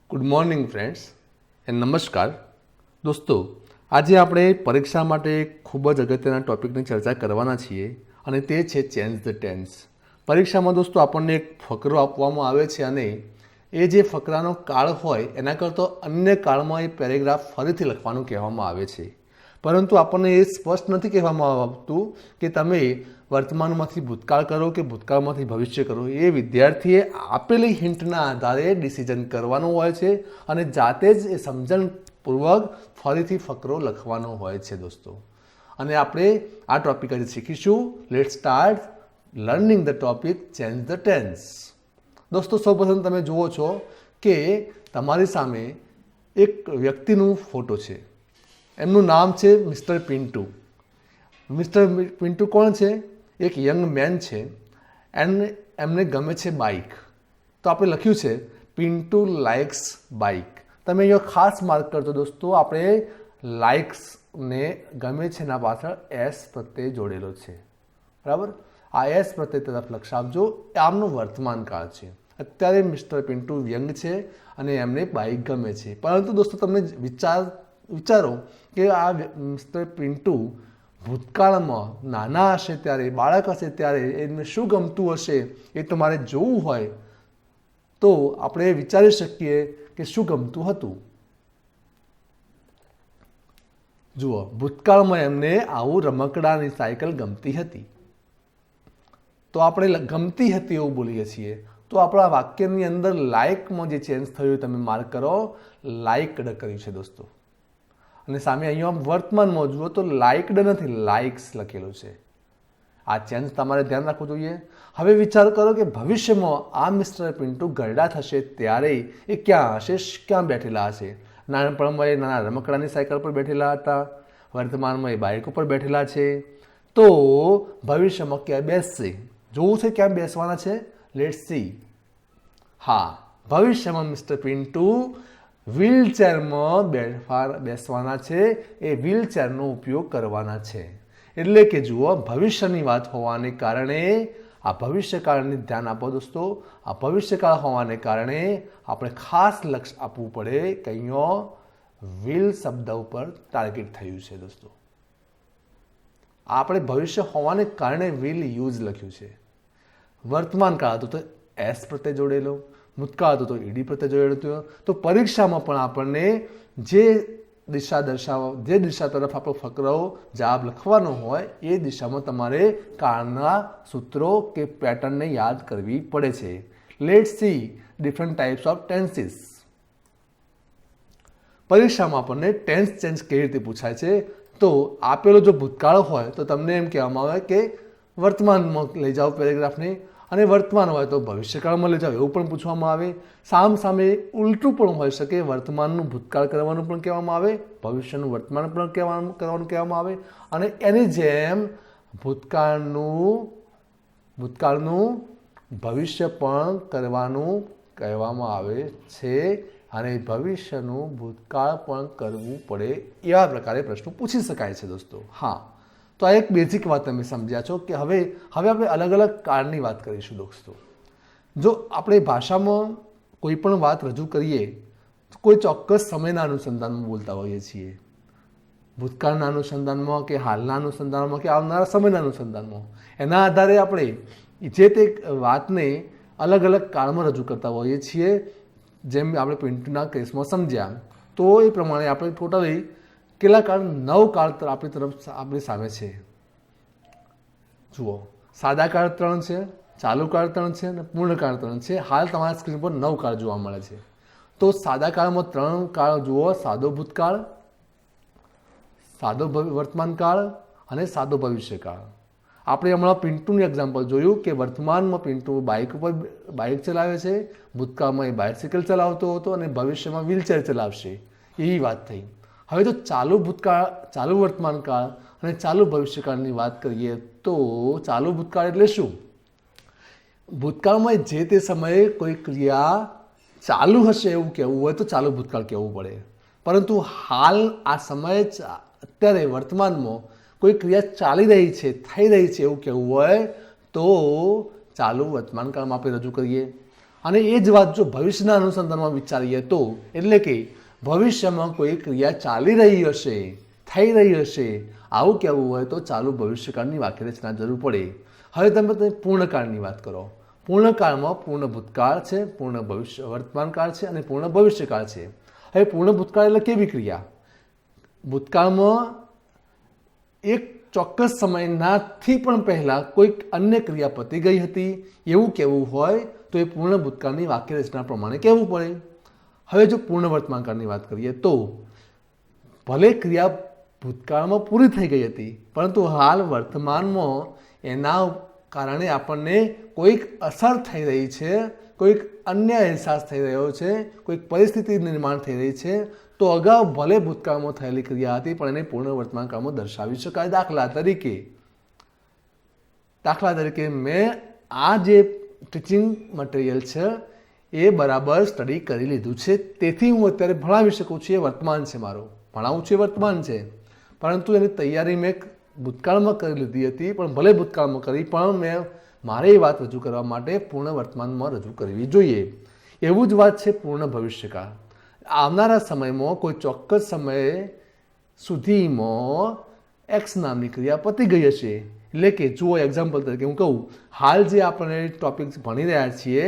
Good morning friends and નમસ્કાર દોસ્તો। આજે આપણે પરીક્ષા માટે ખૂબ જ અગત્યના ટોપિકની ચર્ચા કરવાના છીએ અને તે છે ચેન્જ ધ ટેન્સ। પરીક્ષામાં દોસ્તો આપણને એક ફકરો આપવામાં આવે છે અને એ જે ફકરાનો કાળ હોય એના કરતાં અન્ય કાળમાં એ પેરેગ્રાફ ફરીથી લખવાનું કહેવામાં આવે છે, પરંતુ આપણને એ સ્પષ્ટ નથી કહેવામાં આવતું કે તમે વર્તમાનમાંથી ભૂતકાળ કરો કે ભૂતકાળમાંથી ભવિષ્ય કરો। એ વિદ્યાર્થીએ આપેલી હિન્ટના આધારે ડિસિઝન કરવાનું હોય છે અને જાતે જ એ સમજણપૂર્વક ફરીથી ફકરો લખવાનો હોય છે દોસ્તો। અને આપણે આ ટોપિક આજે શીખીશું। Let start learning the topic change the tense. દોસ્તો સૌપ્રથમ તમે જુઓ છો કે તમારી સામે એક વ્યક્તિનું ફોટો છે, એમનું નામ છે મિસ્ટર પિન્ટુ। મિસ્ટર પિન્ટુ કોણ છે? એક યંગ મેન છે એન્ડ એમને ગમે છે બાઇક। તો આપણે લખ્યું છે પિન્ટુ લાઇક્સ બાઇક। તમે અહીંયા ખાસ માર્ક કરજો દોસ્તો, આપણે લાઇક્સને ગમે છે એના પાછળ એસ પ્રત્યય જોડેલો છે, બરાબર। આ એસ પ્રત્યય તરફ લક્ષ આપજો। આમનું વર્તમાન કાળ છે, અત્યારે મિસ્ટર પિન્ટુ યંગ છે અને એમને બાઇક ગમે છે। પરંતુ દોસ્તો તમને વિચારો કે આ મિસ્ટર પિન્ટુ ભૂતકાળમાં નાના હશે ત્યારે, બાળક હશે ત્યારે એમને શું ગમતું હશે એ તમારે જોવું હોય તો આપણે વિચારી શકીએ કે શું ગમતું હતું। જુઓ, ભૂતકાળમાં એમને આવું રમકડાની સાયકલ ગમતી હતી, તો આપણે ગમતી હતી એવું બોલીએ છીએ। તો આપણા વાક્યની અંદર લાઇકમાં જે ચેન્જ થયું તમે માર્ક કરો, લાઇકડ કર્યું છે દોસ્તો। અને સામે અહીંયા વર્તમાનમાં જુઓ તો લાઇકડ નથી, લાઇક્સ લખેલું છે। આ ચેન્જ તમારે ધ્યાન રાખવું જોઈએ। હવે વિચાર કરો કે ભવિષ્યમાં આ મિસ્ટર પિન્ટુ ગરડા થશે ત્યારે એ ક્યાં હશે, ક્યાં બેઠેલા હશે? નાનપણમાં એ નાના રમકડાની સાયકલ પર બેઠેલા હતા, વર્તમાનમાં એ બાઇક ઉપર બેઠેલા છે, તો ભવિષ્યમાં ક્યાં બેસશે? જોવું છે ક્યાં બેસવાના છે? Let's see. હા, ભવિષ્યમાં મિસ્ટર પિન્ટુ વ્હીલચેરમાં બેસવાના છે, એ વ્હીલચેરનો ઉપયોગ કરવાના છે। એટલે કે જુઓ, ભવિષ્યની વાત હોવાને કારણે આ ભવિષ્યકાળને ધ્યાન આપો દોસ્તો। આ ભવિષ્યકાળ હોવાને કારણે આપણે ખાસ લક્ષ આપવું પડે કે અહીંયા વ્હીલ શબ્દ ઉપર ટાર્ગેટ થયું છે દોસ્તો। આપણે ભવિષ્ય હોવાને કારણે વ્હીલ યુઝ લખ્યું છે। વર્તમાન કાળ હતો તો એસ પ્રત્યય જોડેલો, ભૂતકાળ હતો તો ઈડી પ્રત્યય જોડેલો હતો। તો પરીક્ષામાં પણ આપણને જે દિશા તરફ આપણો ફકરો જવાબ લખવાનો હોય એ દિશામાં તમારે કાળના સૂત્રો કે પેટર્નને યાદ કરવી પડે છે। Let's see different types of tenses. પરીક્ષામાં આપણને ટેન્સ ચેન્જ કેવી રીતે પૂછાય છે? તો આપેલો જો ભૂતકાળ હોય તો તમને એમ કહેવામાં આવે કે વર્તમાનમાં લઈ જાઓ પેરેગ્રાફને, અને વર્તમાન હોય તો ભવિષ્યકાળમાં લઈ જાઓ એવું પણ પૂછવામાં આવે। સામે ઉલટું પણ હોઈ શકે, વર્તમાનનું ભૂતકાળ કરવાનું પણ કહેવામાં આવે, ભવિષ્યનું વર્તમાન પણ કરવાનું કહેવામાં આવે, અને એની જેમ ભૂતકાળનું ભવિષ્ય પણ કરવાનું કહેવામાં આવે છે, અને ભવિષ્યનું ભૂતકાળ પણ કરવું પડે એવા પ્રકારે પ્રશ્નો પૂછી શકાય છે દોસ્તો। હા, તો આ એક બેઝિક વાત તમે સમજ્યા છો કે હવે આપણે અલગ અલગ કાળની વાત કરીશું દોસ્તો। જો આપણે ભાષામાં કોઈ પણ વાત રજૂ કરીએ તો કોઈ ચોક્કસ સમયના અનુસંધાનમાં બોલતા હોઈએ છીએ, ભૂતકાળના અનુસંધાનમાં કે હાલના અનુસંધાનમાં કે આવનારા સમયના અનુસંધાનમાં। એના આધારે આપણે જે તે વાતને અલગ અલગ કાળમાં રજૂ કરતા હોઈએ છીએ। જેમ આપણે પિન્ટુના કેસમાં સમજ્યા, તો એ પ્રમાણે આપણે ટોટલી કેટલા કાળ? 9 કાળ આપણી સામે છે। જુઓ, સાદા કાળ 3 છે, ચાલુ કાળ 3 છે અને પૂર્ણકાળ 3 છે। હાલ તમારા સ્ક્રીન પર 9 કાળ જોવા મળે છે। તો સાદા કાળમાં 3 કાળ જુઓ, સાદો ભૂતકાળ, સાદો વર્તમાન કાળ અને સાદો ભવિષ્યકાળ। આપણે હમણાં પિન્ટુનું એક્ઝામ્પલ જોયું કે વર્તમાનમાં પિન્ટુ બાઇક ચલાવે છે, ભૂતકાળમાં એ બાઇસિકલ ચલાવતો હતો અને ભવિષ્યમાં વ્હીલચેર ચલાવશે, એવી વાત થઈ। હવે તો ચાલુ વર્તમાન કાળ અને ચાલુ ભવિષ્યકાળની વાત કરીએ તો ચાલુ ભૂતકાળ એટલે શું? ભૂતકાળમાં જે તે સમયે કોઈ ક્રિયા ચાલુ હશે એવું કહેવું હોય તો ચાલુ ભૂતકાળ કહેવું પડે, પરંતુ હાલ આ સમયે અત્યારે વર્તમાનમાં કોઈ ક્રિયા ચાલી રહી છે, થઈ રહી છે એવું કહેવું હોય તો ચાલુ વર્તમાન કાળમાં આપણે રજૂ કરીએ। અને એ જ વાત જો ભવિષ્યના અનુસંધાનમાં વિચારીએ તો, એટલે કે ભવિષ્યમાં કોઈ ક્રિયા ચાલી રહી હશે, થઈ રહી હશે, આવું કહેવું હોય તો ચાલુ ભવિષ્યકાળની વાક્યરચના જરૂર પડે. હવે તમે પૂર્ણકાળની વાત કરો. પૂર્ણકાળમાં પૂર્ણ ભૂતકાળ છે, પૂર્ણ ભવિષ્ય વર્તમાનકાળ છે અને પૂર્ણ ભવિષ્યકાળ છે. હવે પૂર્ણ ભૂતકાળ એટલે કેવી ક્રિયા? ભૂતકાળમાં એક ચોક્કસ સમયનાથી પણ પહેલાં કોઈક અન્ય ક્રિયા પતી ગઈ હતી એવું કહેવું હોય તો એ પૂર્ણ ભૂતકાળની વાક્યરચના પ્રમાણે કહેવું પડે. હવે જો પૂર્ણ વર્તમાનકાળની વાત કરીએ તો ભલે ક્રિયા ભૂતકાળમાં પૂરી થઈ ગઈ હતી, પરંતુ હાલ વર્તમાનમાં એના કારણે આપણને કોઈક અસર થઈ રહી છે, કોઈક અન્ય અહેસાસ થઈ રહ્યો છે, કોઈક પરિસ્થિતિ નિર્માણ થઈ રહી છે, તો અગાઉ ભલે ભૂતકાળમાં થયેલી ક્રિયા હતી પણ એને પૂર્ણ વર્તમાનકાળમાં દર્શાવી શકાય. દાખલા તરીકે મેં આ જે ટીચિંગ મટીરિયલ છે એ બરાબર સ્ટડી કરી લીધું છે, તેથી હું અત્યારે ભણાવી શકું છું. એ વર્તમાન છે, મારું ભણાવું છું એ વર્તમાન છે, પરંતુ એની તૈયારી મેં ભૂતકાળમાં કરી લીધી હતી. પણ ભલે ભૂતકાળમાં કરી, પણ મેં મારે એ વાત રજૂ કરવા માટે પૂર્ણ વર્તમાનમાં રજૂ કરવી જોઈએ. એવું જ વાત છે પૂર્ણ ભવિષ્યકાળ. આવનારા સમયમાં કોઈ ચોક્કસ સમયે સુધીમાં એક્સ નામની ક્રિયા પતી ગઈ હશે. એટલે કે જુઓ, એક્ઝામ્પલ તરીકે હું કહું, હાલ જે આપણે ટોપિક ભણી રહ્યા છીએ,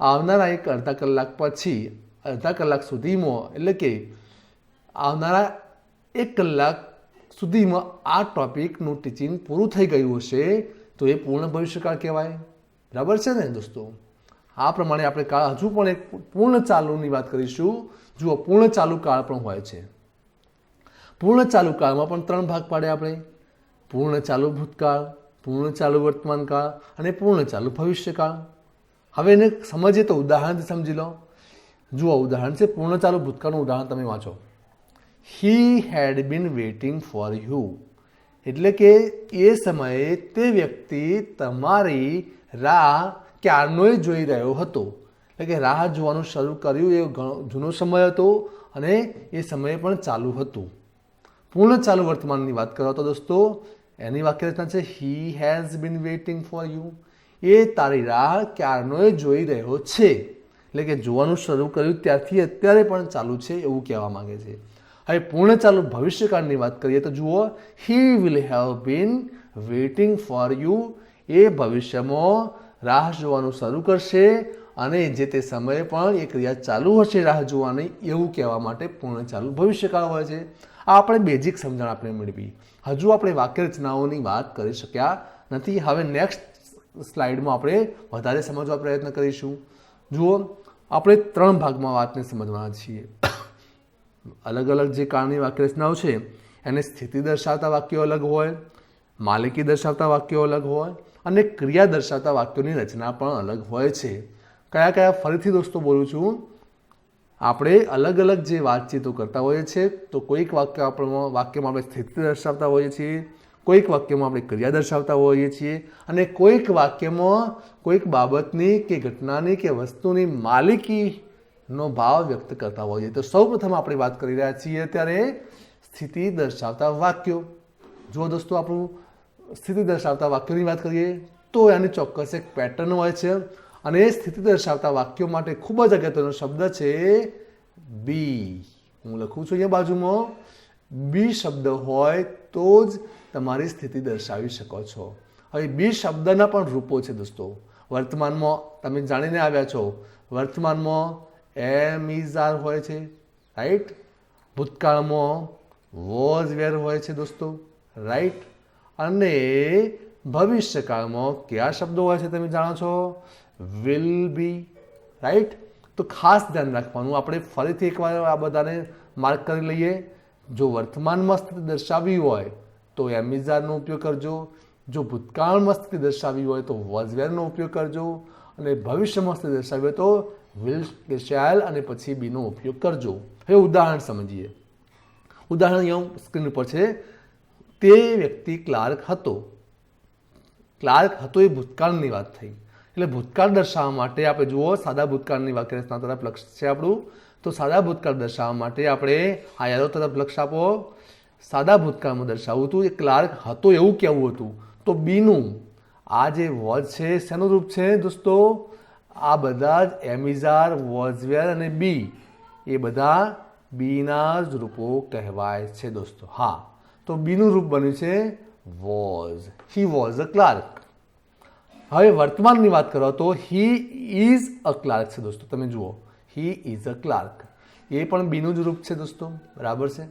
આવનારા એક અડધા કલાક પછી, અડધા કલાક સુધીમાં, એટલે કે આવનારા 1 કલાક સુધીમાં આ ટોપિકનું ટીચિંગ પૂરું થઈ ગયું હશે તો એ પૂર્ણ ભવિષ્યકાળ કહેવાય. બરાબર છે ને દોસ્તો? આ પ્રમાણે આપણે હજુ પણ એક પૂર્ણ ચાલુની વાત કરીશું. જુઓ, પૂર્ણ ચાલુ કાળ પણ હોય છે. પૂર્ણ ચાલુ કાળમાં પણ 3 ભાગ પાડે આપણે: પૂર્ણ ચાલુ ભૂતકાળ, પૂર્ણ ચાલુ વર્તમાનકાળ અને પૂર્ણ ચાલુ ભવિષ્યકાળ. હવે એને સમજીએ તો ઉદાહરણથી સમજી લો. જુઓ, ઉદાહરણ છે પૂર્ણ ચાલુ ભૂતકાળનું ઉદાહરણ તમે વાંચો. હી હેડ બીન વેઇટિંગ ફોર યુ, એટલે કે એ સમયે તે વ્યક્તિ તમારી રાહ ક્યારનોય જોઈ રહ્યો હતો. એટલે કે રાહ જોવાનું શરૂ કર્યું એ જૂનો સમય હતો અને એ સમયે પણ ચાલુ હતું. પૂર્ણ ચાલુ વર્તમાનની વાત કરો તો દોસ્તો, એની વાક્યરચના છે he has been waiting for you. એ તારી રાહ ક્યારનોય જોઈ રહ્યો છે. એટલે કે જોવાનું શરૂ કર્યું ત્યારથી અત્યારે પણ ચાલુ છે એવું કહેવા માંગે છે. હવે પૂર્ણ ચાલુ ભવિષ્યકાળની વાત કરીએ તો જુઓ, he will have been waiting for you. એ ભવિષ્યમાં રાહ જોવાનું શરૂ કરશે અને જે તે સમયે પણ એ ક્રિયા ચાલુ હશે રાહ જોવાની, એવું કહેવા માટે પૂર્ણ ચાલુ ભવિષ્યકાળ હોય છે. આ આપણે બેઝિક સમજણ આપણે મેળવી. હજુ આપણે વાક્યરચનાઓની વાત કરી શક્યા નથી. હવે નેક્સ્ટ સ્લાઇડમાં આપણે વધારે સમજવા પ્રયત્ન કરીશું. જુઓ, આપણે 3 ભાગમાં વાતને સમજવાના છીએ. અલગ અલગ જે કાળની વાક્યરચનાઓ છે એને સ્થિતિ દર્શાવતા વાક્યો અલગ હોય, માલિકી દર્શાવતા વાક્યો અલગ હોય અને ક્રિયા દર્શાવતા વાક્યોની રચના પણ અલગ હોય છે. કયા કયા? ફરીથી દોસ્તો બોલું છું. આપણે અલગ અલગ જે વાતચીતો કરતા હોઈએ છીએ તો કોઈક વાક્યમાં આપણે સ્થિતિ દર્શાવતા હોઈએ છીએ, કોઈક વાક્યમાં આપણે ક્રિયા દર્શાવતા હોઈએ છીએ અને કોઈક વાક્યમાં કોઈક બાબતની કે ઘટનાની કે વસ્તુની માલિકીનો ભાવ વ્યક્ત કરતા હોઈએ. તો સૌપ્રથમ આપણે વાત કરી રહ્યા છીએ અત્યારે સ્થિતિ દર્શાવતા વાક્યો. જો દોસ્તો, આપણું સ્થિતિ દર્શાવતા વાક્યોની વાત કરીએ તો એની ચોક્કસ એક પેટર્ન હોય છે અને એ સ્થિતિ દર્શાવતા વાક્યો માટે ખૂબ જ અગત્યનો શબ્દ છે બી. હું લખું છું અહીંયા બાજુમાં. બી શબ્દ હોય તો જ તમારી સ્થિતિ દર્શાવી શકો છો. હવે બી શબ્દના પણ રૂપો છે દોસ્તો. વર્તમાનમાં તમે જાણીને આવ્યા છો, વર્તમાનમાં એમ ઇઝ આર હોય છે, રાઈટ. ભૂતકાળમાં વોઝ વેર હોય છે દોસ્તો, રાઈટ. અને ભવિષ્યકાળમાં કયા શબ્દો હોય છે તમે જાણો છો? Will be, right. તો ખાસ ધ્યાન રાખવાનું. આપણે ફરીથી એકવાર આ બધાને માર્ક કરી લઈએ. જો વર્તમાનમાં સ્થિતિ દર્શાવવી હોય તો એમ ઇઝ આરનો ઉપયોગ કરજો. જો ભૂતકાળમાં સ્થિતિ દર્શાવવી હોય તો વોઝ વેરનો ઉપયોગ કરજો અને ભવિષ્યમાં સ્થિતિ દર્શાવવી હોય તો વિલ કે શેલ અને પછી બીનો ઉપયોગ કરજો. હવે ઉદાહરણ સમજીએ. ઉદાહરણ અહીંયા સ્ક્રીન ઉપર છે. તે વ્યક્તિ ક્લાર્ક હતો. ક્લાર્ક હતો એ ભૂતકાળની વાત થઈ. એટલે ભૂતકાળ દર્શાવવા માટે આપણે જુઓ, સાદા ભૂતકાળની વાક્યરચના તરફ લક્ષ છે આપણું. તો સાદા ભૂતકાળ દર્શાવવા માટે આપણે આ એરો તરફ લક્ષ આપો. સાદા ભૂતકાળમાં દર્શાવવું હતું, એ ક્લાર્ક હતો એવું કહેવું હતું. તો બીનું આ જે વોઝ છે શેનું રૂપ છે દોસ્તો? આ બધા જ એમ ઇઝ આર, વોઝ વેર અને બી એ બધા બીના જ રૂપો કહેવાય છે દોસ્તો. હા, તો બીનું રૂપ બન્યું છે was. He was a clerk. હવે વર્તમાનની વાત કરો તો હી ઇઝ અ ક્લાર્ક છે દોસ્તો. તમે જુઓ, હી ઇઝ અ ક્લાર્ક, એ પણ બીનું જ રૂપ છે દોસ્તો. બરાબર છે.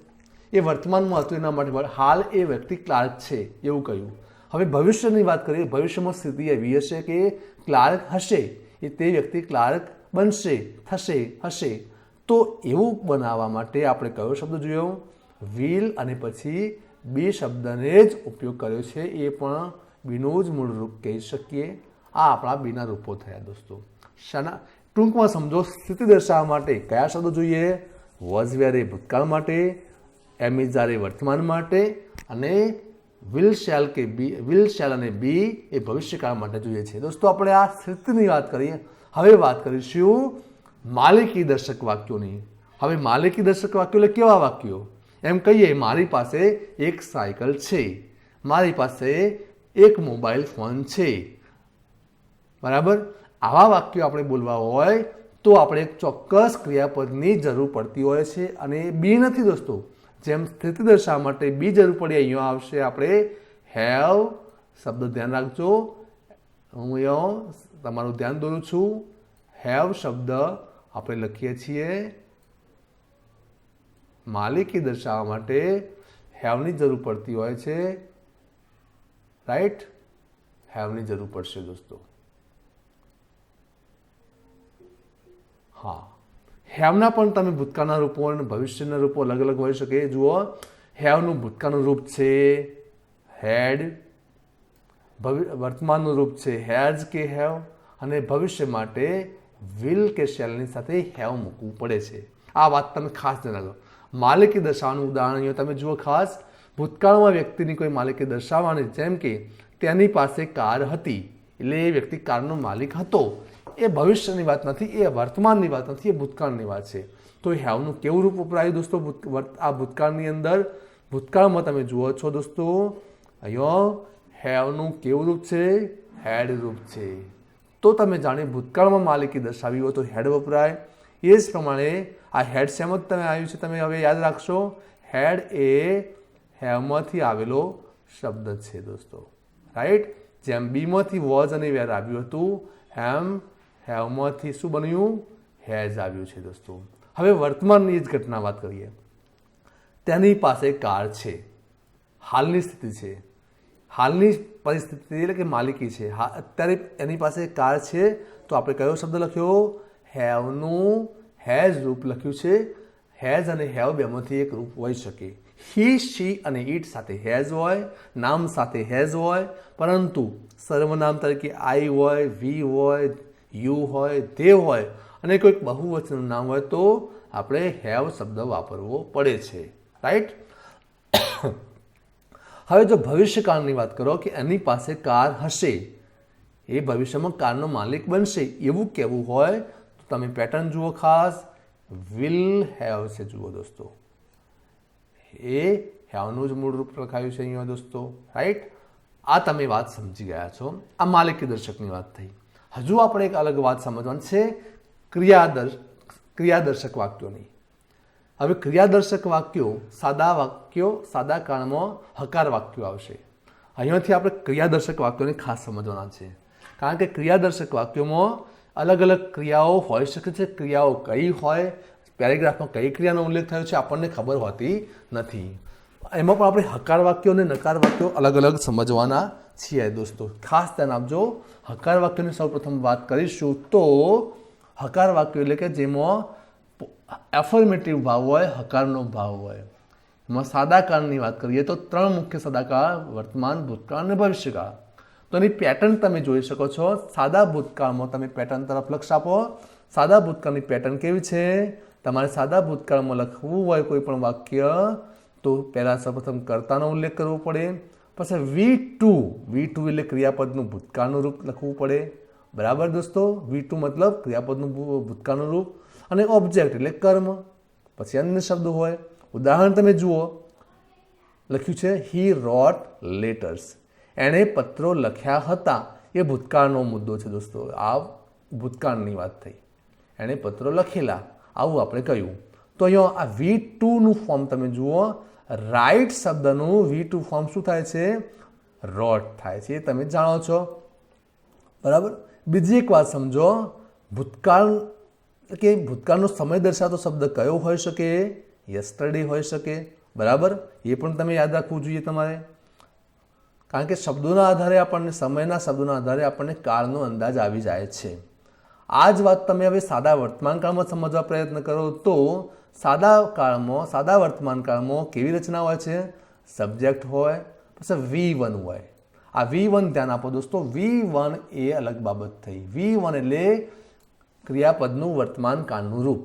એ વર્તમાનમાં હતું એના માટે હાલ એ વ્યક્તિ ક્લાર્ક છે એવું કહ્યું. હવે ભવિષ્યની વાત કરીએ. ભવિષ્યમાં સ્થિતિ એવી હશે કે ક્લાર્ક હશે, એ તે વ્યક્તિ ક્લાર્ક બનશે, થશે, હશે. તો એવું બનાવવા માટે આપણે કયો શબ્દ જોયો? વિલ અને પછી બી શબ્દને જ ઉપયોગ કર્યો છે. એ પણ બીનું જ મૂળ રૂપ કહી શકીએ. આ આપણા બીના રૂપો થયા દોસ્તો. શાના ટૂંકમાં સમજો, સ્થિતિ દર્શાવવા માટે કયા શબ્દો જોઈએ? વોઝ વેર એ ભૂતકાળ માટે, એમ ઇઝ આર એ વર્તમાન માટે, અને વિલ શેલ કે બી, વિલ શેલ અને બી એ ભવિષ્યકાળ માટે જોઈએ છે દોસ્તો. આપણે આ સ્થિતિની વાત કરીએ. હવે વાત કરીશું માલિકી દર્શક વાક્યોની. હવે માલિકી દર્શક વાક્યો એટલે કેવા વાક્યો? એમ કહીએ, મારી પાસે એક સાયકલ છે, મારી પાસે એક મોબાઈલ ફોન છે. બરાબર. આવા વાક્યો આપણે બોલવા હોય તો આપણે એક ચોક્કસ ક્રિયાપદની જરૂર પડતી હોય છે, અને બી નથી દોસ્તો. જેમ સ્થિતિ દર્શાવવા માટે બી જરૂર પડી, અહીંયા આવશે આપણે હેવ શબ્દ. ધ્યાન રાખજો, હું અહીંયા તમારું ધ્યાન દોરું છું. હેવ શબ્દ આપણે લખીએ છીએ. માલિકી દર્શાવવા માટે હેવની જરૂર પડતી હોય છે. રાઈટ, હેવની જરૂર પડશે દોસ્તો. હા, હેવના પણ તમે ભૂતકાળના રૂપો અને ભવિષ્યના રૂપો અલગ અલગ હોઈ શકે. જુઓ, હેવનું ભૂતકાળનું રૂપ છે હેડ, વર્તમાનનું રૂપ છે હેઝ કે હેવ, અને ભવિષ્ય માટે વિલ કે શેલની સાથે હેવ મૂકવું પડે છે. આ વાત તમે ખાસ ધ્યાન રાખો. માલિકી દર્શાવવાનું ઉદાહરણ અહીંયા તમે જુઓ ખાસ. ભૂતકાળમાં વ્યક્તિની કોઈ માલિકી દર્શાવવાની, જેમ કે તેની પાસે કાર હતી, એટલે એ વ્યક્તિ કારનો માલિક હતો. એ ભવિષ્યની વાત નથી, એ વર્તમાનની વાત નથી, એ ભૂતકાળની વાત છે. તો હેવનું કેવું રૂપ વપરાયું દોસ્તો આ ભૂતકાળની અંદર? ભૂતકાળમાં તમે જુઓ છો દોસ્તો, અહીંયા હેવનું કેવું રૂપ છે? હેડ રૂપ છે. તો તમે જાણી ભૂતકાળમાં માલિકી દર્શાવી હોય તો હેડ વપરાય. એ જ પ્રમાણે આ હેડ શેમાં તમે આવ્યું છે? તમે હવે યાદ રાખશો, હેડ એ હેવમાંથી આવેલો શબ્દ છે દોસ્તો. રાઈટ. જેમ બીમાંથી વોઝ અને વેર આવ્યું હતું, એમ હેવમાંથી શું બન્યું? હેઝ આવ્યું છે દોસ્તો. હવે વર્તમાનની જ ઘટના વાત કરીએ. તેની પાસે કાર છે, હાલની સ્થિતિ છે, હાલની પરિસ્થિતિ એટલે કે માલિકી છે. અત્યારે એની પાસે કાર છે, તો આપણે કયો શબ્દ લખ્યો? હેવનું હેઝ રૂપ લખ્યું છે. હેઝ અને હેવ બેમાંથી એક રૂપ હોઈ શકે. હી, શી અને ઇટ સાથે હેઝ હોય, નામ સાથે હેઝ હોય, પરંતુ સર્વનામ તરીકે આઈ હોય, વી હોય, યુ હોય, ધે હોય, અને કોઈક બહુવચનનું નામ હોય તો આપણે હેવ શબ્દ વાપરવો પડે છે. રાઈટ. હવે જો ભવિષ્યકાળની વાત કરો કે એની પાસે કાર હશે, એ ભવિષ્યમાં કારનો માલિક બનશે, એવું કહેવું હોય તો તમે પેટર્ન જુઓ ખાસ. વિલ હેવ છે જુઓ દોસ્તો. એ હેવનું જ મૂળ રૂપ લખાયું છે અહીંયા દોસ્તો. રાઈટ. આ તમે વાત સમજી ગયા છો. આ માલિકી દર્શકની વાત થઈ. હજુ આપણે એક અલગ વાત સમજવાની છે ક્રિયાદર્શક વાક્યોની. હવે ક્રિયાદર્શક વાક્યો, સાદા કાળમાં હકાર વાક્યો આવશે. અહીંયાથી આપણે ક્રિયાદર્શક વાક્યોને ખાસ સમજવાના છે, કારણ કે ક્રિયાદર્શક વાક્યોમાં અલગ અલગ ક્રિયાઓ હોઈ શકે છે. ક્રિયાઓ કઈ હોય, પેરેગ્રાફમાં કઈ ક્રિયાનો ઉલ્લેખ થયો છે આપણને ખબર હોતી નથી. એમાં પણ આપણે હકાર વાક્યો અને નકાર વાક્યો અલગ અલગ સમજવાના છીએ દોસ્તો. ખાસ ધ્યાન આપજો. હકાર વાક્યોની સૌપ્રથમ વાત કરીશું તો હકાર વાક્યો એટલે કે જેમાં એફર્મેટિવ ભાવ હોય, હકારનો ભાવ હોય. એમાં સાદાકાળની વાત કરીએ તો 3 મુખ્ય સાદાકાળ: વર્તમાન, ભૂતકાળ અને ભવિષ્યકાળ. તો એની પેટર્ન તમે જોઈ શકો છો. સાદા ભૂતકાળમાં તમે પેટર્ન તરફ લક્ષ આપો. સાદા ભૂતકાળની પેટર્ન કેવી છે? તમારે સાદા ભૂતકાળમાં લખવું હોય કોઈ પણ વાક્ય તો પહેલાં સૌપ્રથમ કર્તાનો ઉલ્લેખ કરવો પડે. પછી V2 એટલે ક્રિયાપદનું ભૂતકાળનું રૂપ લખવું પડે. બરાબર દોસ્તો. V2 મતલબ ક્રિયાપદનું ભૂતકાળનું રૂપ, અને ઓબ્જેક્ટ એટલે કર્મ. પછી અન્ય શબ્દો હોય. ઉદાહરણ તમે જુઓ, લખ્યું છે હી રોટ લેટર્સ. એણે પત્રો લખ્યા હતા. એ ભૂતકાળનો મુદ્દો છે દોસ્તો. આ ભૂતકાળની વાત થઈ, એણે પત્રો લખેલા, આવું આપણે કહ્યું. તો અહીંયા આ V2નું ફોર્મ તમે જુઓ, રાઇટ શબ્દનું V2 ફોર્મ શું થાય છે? રોટ થાય છે. એ તમે જાણો છો, બરાબર. બીજી એક વાત સમજો, ભૂતકાળ કે ભૂતકાળનો સમય દર્શાવતો શબ્દ કયો હોઈ શકે? યસ્ટરડે હોઈ શકે, બરાબર. એ પણ તમે યાદ રાખવું જોઈએ તમારે, કારણ કે શબ્દોના આધારે આપણને, સમયના શબ્દોના આધારે આપણને કાળનો અંદાજ આવી જાય છે. આ જ વાત તમે હવે સાદા વર્તમાન કાળમાં સમજવા પ્રયત્ન કરો તો સાદા વર્તમાન કાળમાં કેવી રચના હોય છે? સબ્જેક્ટ હોય, પછી V1 હોય. આ V1 ધ્યાન આપો દોસ્તો, V1 એ અલગ બાબત થઈ. V1 એટલે ક્રિયાપદનું વર્તમાન કાળનું રૂપ.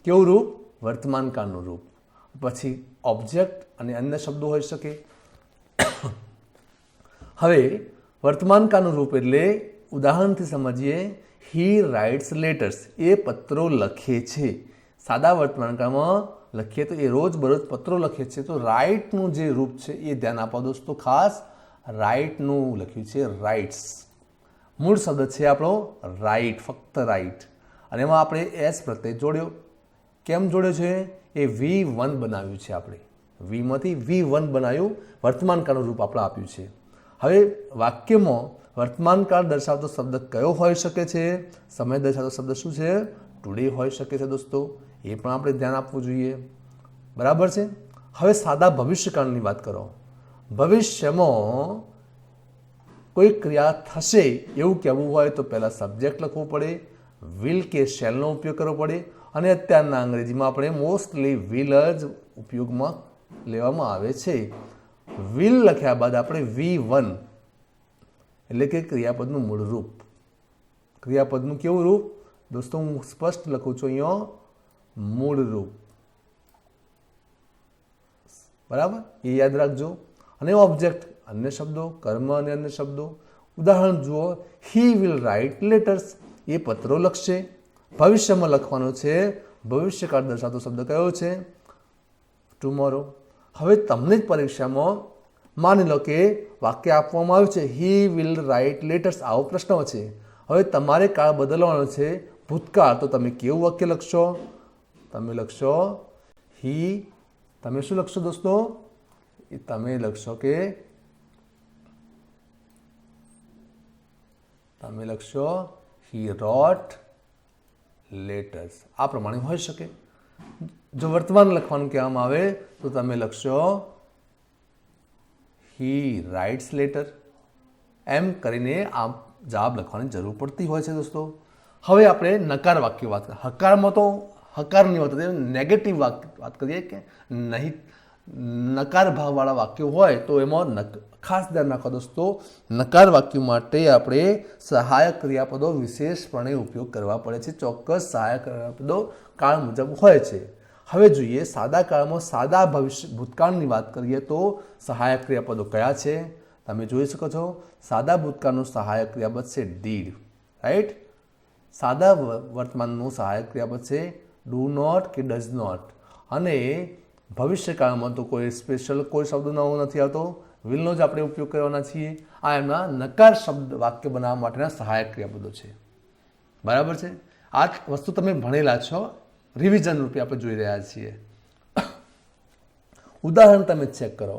કેવું રૂપ? વર્તમાન કાળનું રૂપ. પછી ઓબ્જેક્ટ અને અન્ય શબ્દો હોઈ શકે. હવે વર્તમાન કાળનું રૂપ એટલે ઉદાહરણથી સમજીએ, હી રાઇટ્સ લેટર્સ, એ પત્રો લખે છે. સાદા વર્તમાન કાળમાં લખીએ તો એ રોજબરોજ પત્રો લખે છે. તો રાઇટનું જે રૂપ છે એ ધ્યાન આપો દોસ્તો, ખાસ રાઇટનું લખ્યું છે રાઇટ્સ. મૂળ શબ્દ છે આપણો રાઇટ, ફક્ત રાઇટ, અને એમાં આપણે એસ પ્રત્યય જોડ્યો. કેમ જોડ્યો છે? એ V1 બનાવ્યું છે આપણે, વીમાંથી V1 બનાવ્યું, વર્તમાન કાળનું રૂપ આપણે આપ્યું છે. હવે વાક્યમાં વર્તમાન કાળ દર્શાવતો શબ્દ કયો હોઈ શકે છે? સમય દર્શાવતો શબ્દ શું છે? ટુડે હોઈ શકે છે દોસ્તો. એ પણ આપણે ધ્યાન આપવું જોઈએ, બરાબર છે. હવે સાદા ભવિષ્યકાળની વાત કરો. ભવિષ્યમાં કોઈ ક્રિયા થશે એવું કહેવું હોય તો પહેલાં સબ્જેક્ટ લખવું પડે, વિલ કે શેલનો ઉપયોગ કરવો પડે, અને અત્યારના અંગ્રેજીમાં આપણે મોસ્ટલી વિલ જ ઉપયોગમાં લેવામાં આવે છે. વિલ લખ્યા બાદ આપણે V1 એટલે કે ક્રિયાપદનું મૂળ રૂપ. ક્રિયાપદનું કેવું રૂપ દોસ્તો? હું સ્પષ્ટ લખું છું અહીંયા, મૂળ રૂપ, બરાબર. એ યાદ રાખજો. અને ઓબ્જેક્ટ, અન્ય શબ્દો, કર્મ અને અન્ય શબ્દો. ઉદાહરણ જુઓ, હી વિલ રાઇટ લેટર્સ, એ પત્રો લખશે. ભવિષ્યમાં લખવાનો છે, ભવિષ્યકાળ દર્શાવતો શબ્દ કયો છે? ટુમોરો. હવે તમને જ પરીક્ષામાં માની લો કે વાક્ય આપવામાં આવ્યું છે, હી વિલ રાઇટ લેટર્સ, આવો પ્રશ્ન છે. હવે તમારે કાળ બદલવાનો છે, ભૂતકાળ. તો તમે કેવું વાક્ય લખશો? તમે લખશો હી, તમે શું લખશો દોસ્તો? તમે લખશો કે તમે લખશો હી રોટ લેટર્સ. આ પ્રમાણે હોઈ શકે. જો વર્તમાન લખવાનું કહેવામાં આવે તો તમે લખશો હી રાઇટ્સ લેટર. એમ કરીને આ જવાબ લખવાની જરૂર પડતી હોય છે દોસ્તો. હવે આપણે નકાર વાક્ય વાત કરીએ. હકારમાં તો હકારની વાત કરીએ, નેગેટિવ વાત કરીએ કે નહીં, નકાર ભાવવાળા વાક્યો હોય તો એમાં ખાસ ધ્યાન રાખો દોસ્તો, નકાર વાક્યો માટે આપણે સહાયક ક્રિયાપદો વિશેષપણે ઉપયોગ કરવા પડે છે. ચોક્કસ સહાયક ક્રિયાપદો કાળ મુજબ હોય છે. હવે જોઈએ સાદા કાળમાં સાદા ભૂતકાળની વાત કરીએ તો સહાયક ક્રિયાપદો કયા છે? તમે જોઈ શકો છો, સાદા ભૂતકાળનું સહાયક ક્રિયાપદ છે ડીડ, રાઈટ. સાદા વર્તમાનનું સહાયક ક્રિયાપદ છે ડુ નોટ કે ડઝ નોટ. અને ભવિષ્યકાળમાં તો કોઈ સ્પેશિયલ કોઈ શબ્દ નવો નથી આવતો, વિલનો જ આપણે ઉપયોગ કરવાના છીએ. આ એમના નકાર શબ્દ વાક્ય બનાવવા માટેના સહાયક ક્રિયાપદો છે, બરાબર છે. આ વસ્તુ તમે ભણેલા છો, રિવિઝન રૂપે આપણે જોઈ રહ્યા છીએ. ઉદાહરણ તમે ચેક કરો,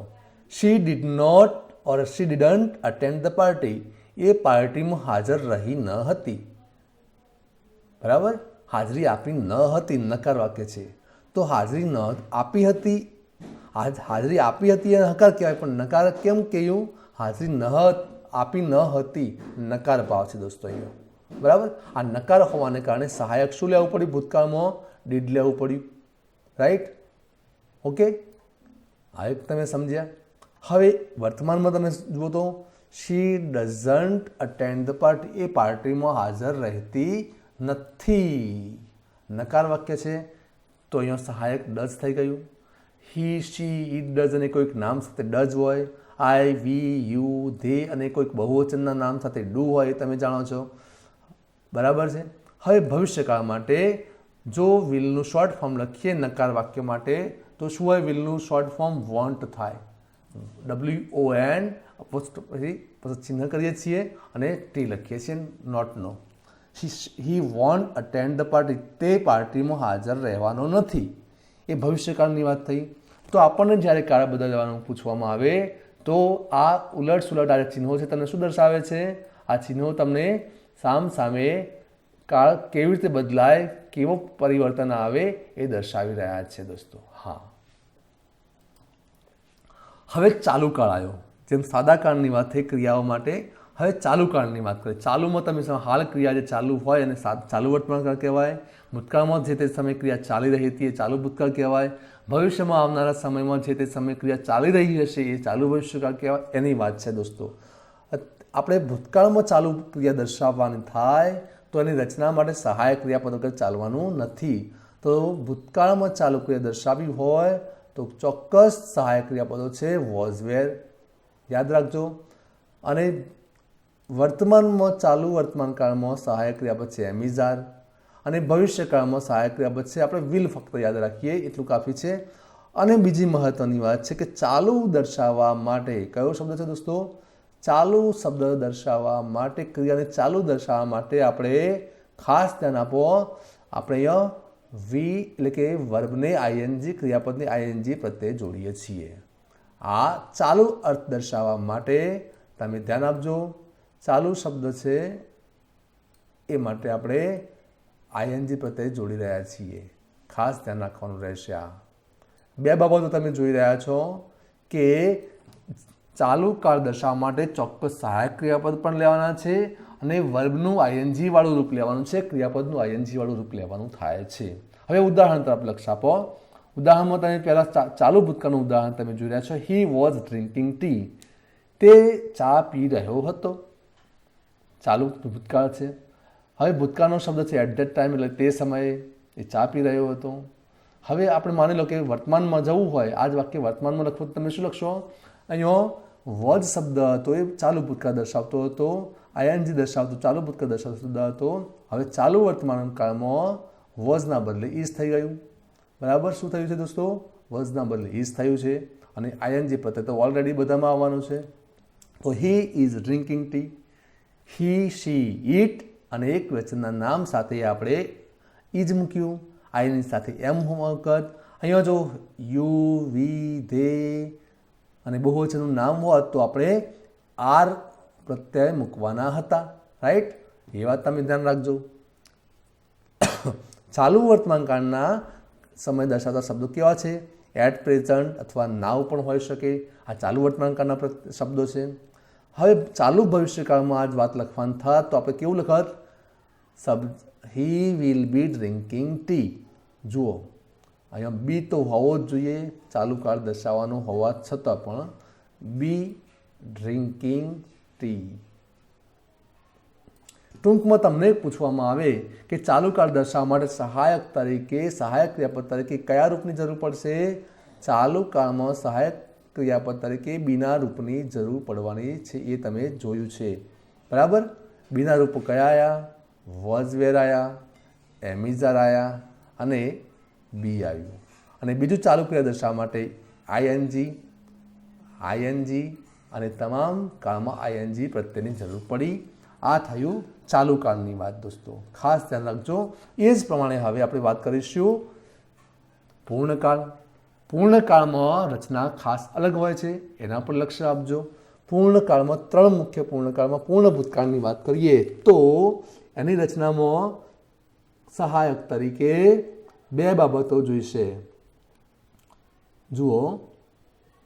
she did not or she didn't attend the party, એ પાર્ટીમાં હાજર રહી ન હતી, બરાબર. હાજરી આપી ન હતી, નકાર વાક્ય છે. તો હાજરી ન આપી હતી, હાજરી આપી હતી એ નકાર કહેવાય, પણ નકાર કેમ કહ્યું? હાજરી ન આપી ન હતી, નકાર ભાવ છે દોસ્તો અહીંયા, બરાબર. આ નકાર હોવાને કારણે સહાયક શું લેવું પડ્યું? ભૂતકાળમાં ડીડ લેવું પડ્યું, રાઈટ. ઓકે, આ એક તમે સમજ્યા. હવે વર્તમાનમાં તમે જુઓ તો શી ડઝન્ટ અટેન્ડ ધ પાર્ટી, એ પાર્ટીમાં હાજર રહેતી નથી, નકાર વાક્ય છે. તો અહીંયા સહાયક ડઝ થઈ ગયું. હી, શી, ઇટ, ડઝ અને કોઈક નામ સાથે ડઝ હોય, આઈ, વી, યુ, ધે અને કોઈક બહુવચનના નામ સાથે ડુ હોય, એ તમે જાણો છો, બરાબર છે. હવે ભવિષ્યકાળ માટે જો વિલનું શોર્ટ ફોર્મ લખીએ નકાર વાક્ય માટે તો શું હોય? વિલનું શોર્ટ ફોર્મ વોન્ટ થાય, WON, પછી ચિહ્ન કરીએ છીએ અને ટી લખીએ છીએ, નોટનો. He won't attend the party, તે પાર્ટીમાં હાજર રહેવાનો નથી. એ ભવિષ્યકાળની વાત થઈ. તો આપણને જ્યારે કાળ બદલવાનું પૂછવામાં આવે તો આ ઉલટ સુલટ આ ચિહ્નો છે તમને શું દર્શાવે છે? આ ચિહ્નો તમને સામે કાળ કેવી રીતે બદલાય, કેવો પરિવર્તન આવે એ દર્શાવી રહ્યા છે દોસ્તો. હા, હવે ચાલુ કાળ આવ્યો. જેમ સાદા કાળની વાત થઈ ક્રિયાઓ માટે, હવે ચાલુ કાળની વાત કરીએ. ચાલુમાં તમે હાલ ક્રિયા જે ચાલુ હોય અને ચાલુ વર્તમાન કાળ કહેવાય. ભૂતકાળમાં જે તે સમય ક્રિયા ચાલી રહી હતી એ ચાલુ ભૂતકાળ કહેવાય. ભવિષ્યમાં આવનારા સમયમાં જે તે સમય ક્રિયા ચાલી રહી હશે એ ચાલુ ભવિષ્યકાળ કહેવાય. એની વાત છે દોસ્તો. આપણે ભૂતકાળમાં ચાલુ ક્રિયા દર્શાવવાની થાય તો એની રચના માટે સહાયક ક્રિયાપદ વગર ચાલવાનું નથી. તો ભૂતકાળમાં ચાલુ ક્રિયા દર્શાવી હોય તો ચોક્કસ સહાયક ક્રિયાપદો છે વોઝ, વેર, યાદ રાખજો. અને વર્તમાનમાં ચાલુ વર્તમાન કાળમાં સહાયક ક્રિયાપદ છે એમ ઇઝ, આર. અને ભવિષ્યકાળમાં સહાયક ક્રિયાપદ છે આપણે વિલ. ફક્ત યાદ રાખીએ એટલું કાફી છે. અને બીજી મહત્વની વાત છે કે ચાલુ દર્શાવવા માટે કયો શબ્દ છે દોસ્તો? ચાલુ શબ્દ દર્શાવવા માટે, ક્રિયાને ચાલુ દર્શાવવા માટે આપણે ખાસ ધ્યાન આપો, આપણે અહીંયા વી એટલે કે વર્બને આઈએનજી, ક્રિયાપદને આઈએનજી પ્રત્યે જોડીએ છીએ. આ ચાલુ અર્થ દર્શાવવા માટે તમે ધ્યાન આપજો. ચાલુ શબ્દ છે એ માટે આપણે આઈએનજી પ્રત્યે જોડી રહ્યા છીએ. ખાસ ધ્યાન રાખવાનું રહેશે. આ બે બાબતો તમે જોઈ રહ્યા છો કે ચાલુ કાળ દર્શાવવા માટે ચોક્કસ સહાયક ક્રિયાપદ પણ લેવાના છે અને વર્બનું આઈએનજી વાળું રૂપ લેવાનું છે, ક્રિયાપદનું આઈએનજી વાળું રૂપ લેવાનું થાય છે. હવે ઉદાહરણ તરફ લક્ષ આપો. ઉદાહરણમાં તમે પહેલા ચાલુ ભૂતકાળનું ઉદાહરણ તમે જોઈ રહ્યા છો. હી વોઝ ડ્રિંકિંગ ટી, તે ચા પી રહ્યો હતો. ચાલુ ભૂતકાળ છે. હવે ભૂતકાળનો શબ્દ છે એટ ધેટ ટાઈમ, એટલે તે સમયે એ ચા પી રહ્યો હતો. હવે આપણે માની લો કે વર્તમાનમાં જવું હોય, આ જ વાક્ય વર્તમાનમાં લખવું તો તમે શું લખશો? અહીંયા વોઝ શબ્દ હતો એ ચાલુ ભૂતકાળ દર્શાવતો હતો, આઈએનજી દર્શાવતો ચાલુ ભૂતકાળ દર્શાવતો શબ્દ હતો. હવે ચાલુ વર્તમાન કાળમાં વોઝના બદલે ઇઝ થઈ ગયું. બરાબર? શું થયું છે દોસ્તો? વોઝના બદલે ઇઝ થયું છે અને આઈએનજી પ્રત્યે તો ઓલરેડી બધામાં આવવાનું છે. તો he is drinking tea, he, she, it અને એક વચનના નામ સાથે આપણે ઇઝ મૂક્યું, આઈની સાથે એમ વખત. અહીંયા જો યુ, વી, ધે અને બહુવચનનું નામ હોત તો આપણે આર પ્રત્યય મૂકવાના હતા. રાઈટ? એ વાત તમે ધ્યાન રાખજો. ચાલુ વર્તમાન કાળના સમય દર્શાવતા શબ્દો કેવા છે? એટ પ્રેઝન્ટ અથવા નાવ પણ હોઈ શકે. આ ચાલુ વર્તમાન કાળના શબ્દો છે. હવે ચાલુ ભવિષ્યકાળમાં આ જ વાત લખવાનું થાત તો આપણે કેવું લખત? He will be drinking tea. જુઓ, અહીંયા બી તો હોવો જ જોઈએ, ચાલુ કાળ દર્શાવવાનો હોવા છતાં પણ બી ડ્રિંકિંગ ટી. ટૂંકમાં તમને પૂછવામાં આવે કે ચાલુ કાળ દર્શાવવા માટે સહાયક ક્રિયાપદ તરીકે કયા રૂપની જરૂર પડશે? ચાલુ કાળમાં સહાયક ક્રિયાપદ તરીકે બીના રૂપની જરૂર પડવાની છે. એ તમે જોયું છે. બરાબર? બીના રૂપો કયા આવ્યા? વોઝ, વેર આવ્યા, એમ ઇઝ, આર આવ્યા અને બી આવ્યું. અને બીજું ચાલુ ક્રિયા દર્શાવવા માટે આઈએનજી અને તમામ કાળમાં આઈએનજી પ્રત્યેની જરૂર પડી. આ થયું ચાલુ કાળની વાત દોસ્તો. ખાસ ધ્યાન રાખજો. એ જ પ્રમાણે હવે આપણે વાત કરીશું પૂર્ણકાળ. પૂર્ણકાળમાં રચના ખાસ અલગ હોય છે, એના પર લક્ષ્ય આપજો. પૂર્ણકાળમાં ત્રણ મુખ્ય પૂર્ણકાળમાં પૂર્ણ ભૂતકાળની વાત કરીએ તો એની રચનામાં સહાયક તરીકે બે બાબતો જોઈશે. જુઓ,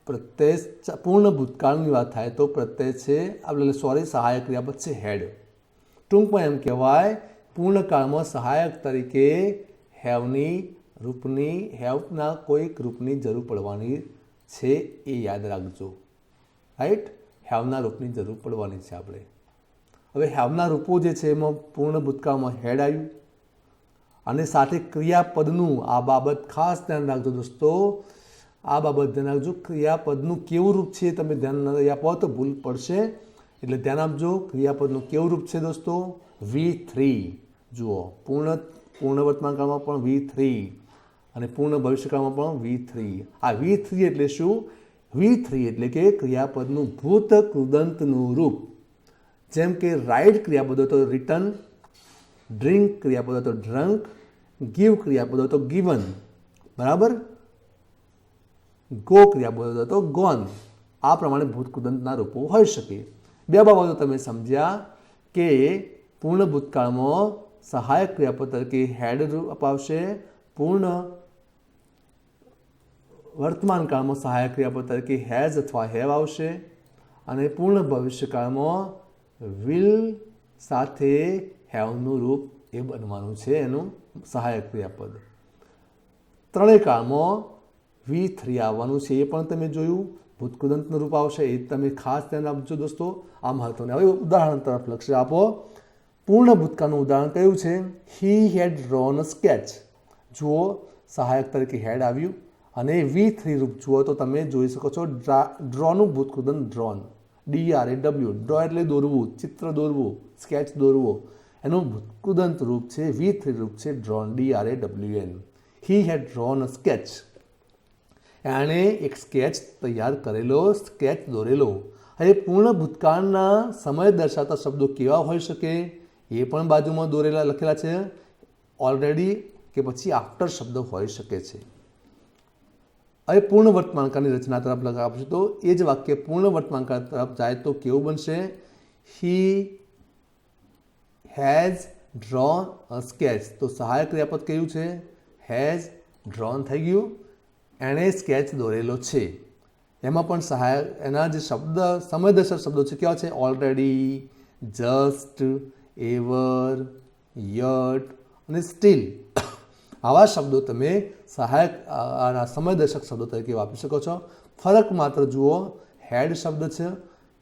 પ્રત્યય પૂર્ણ ભૂતકાળની વાત થાય તો પ્રત્યય છે સહાયક ક્રિયાપદ છે હેડ. ટૂંકમાં એમ કહેવાય પૂર્ણકાળમાં સહાયક તરીકે હેવના કોઈક રૂપની જરૂર પડવાની છે. એ યાદ રાખજો. રાઈટ? હેવના રૂપની જરૂર પડવાની છે આપણે. હવે હેવના રૂપો જે છે એમાં પૂર્ણ ભૂતકાળમાં હેડ આવ્યું અને સાથે ક્રિયાપદનું, આ બાબત ખાસ ધ્યાન રાખજો દોસ્તો. આ બાબત ધ્યાન રાખજો. ક્રિયાપદનું કેવું રૂપ છે તમે ધ્યાન નહીં આપો તો ભૂલ પડશે. એટલે ધ્યાન આપજો. ક્રિયાપદનું કેવું રૂપ છે દોસ્તો? V3. જુઓ, પૂર્ણ વર્તમાન કાળમાં પણ V3 અને પૂર્ણ ભવિષ્યકાળમાં પણ V3. આ V3 એટલે શું? V3 એટલે કે ક્રિયાપદનું ભૂત કૃદંતનું રૂપ. જેમ કે રાઇટ ક્રિયાપદ તો રિટર્ન, ડ્રિંક ક્રિયાપદ હોય તો ડ્રંક, ગીવ ક્રિયાપદ હોય તો ગીવન, બરાબર, ગો ક્રિયાપદ હોય તો ગોન. આ પ્રમાણે ભૂતકૃદંતના રૂપો હોઈ શકે. બે બાબતો તમે સમજ્યા કે પૂર્ણ ભૂતકાળમાં સહાયક ક્રિયાપદ તરીકે હેડ રૂપ અપાવશે, પૂર્ણ વર્તમાન કાળમાં સહાયક ક્રિયાપદ તરીકે હેઝ અથવા હેવ આવશે, અને પૂર્ણ ભવિષ્યકાળમાં વિલ સાથે હેવનું રૂપ એ બનવાનું છે એનું સહાયક ક્રિયાપદ. ત્રણેય કાળમાં V3 આવવાનું છે એ પણ તમે જોયું. ભૂતકૃદંતનું રૂપ આવશે એ તમે ખાસ ધ્યાન આપજો દોસ્તો. આ મહત્વનું. હવે ઉદાહરણ તરફ લક્ષ્ય આપો. પૂર્ણ ભૂતકાળનું ઉદાહરણ કયું છે? હી હેડ ડ્રોન અ સ્કેચ. જુઓ, સહાયક તરીકે હેડ આવ્યું અને V3 રૂપ જુઓ તો તમે જોઈ શકો છો ડ્રોનું ભૂતકૃદંત ડ્રોન, DRAW. ડ્રો એટલે દોરવું, ચિત્ર દોરવું, સ્કેચ દોરવો. એનું ભૂતકૃદંત રૂપ છે V3 રૂપ છે ડ્રોન, DRAWN. હી હેડ ડ્રોન અ સ્કેચ. એણે એક સ્કેચ તૈયાર કરેલો, સ્કેચ દોરેલો. હવે પૂર્ણ ભૂતકાળના સમય દર્શાવતા શબ્દો કેવા હોઈ શકે એ પણ બાજુમાં દોરેલા લખેલા છે. ઓલરેડી કે પછી આફ્ટર શબ્દ હોઈ શકે છે. હવે પૂર્ણ વર્તમાનકાળની રચના તરફ લગાવશું તો એ જ વાક્ય પૂર્ણ વર્તમાનકાળ તરફ જાય તો કેવું બનશે? He has drone a sketch. તો સહાયક ક્રિયાપદ કયું છે? હેઝ. ડ્રોન થઈ ગયું. એણે સ્કેચ દોરેલો છે. એમાં પણ સહાયક એના જે શબ્દ સમયદર્શક શબ્દો છે કેવા છે? ઓલરેડી, જસ્ટ, એવર, યટ અને સ્ટીલ. આવા શબ્દો તમે સહાયક સમયદર્શક શબ્દો તરીકે વાપરી શકો છો. ફરક માત્ર જુઓ, હેડ શબ્દ છે,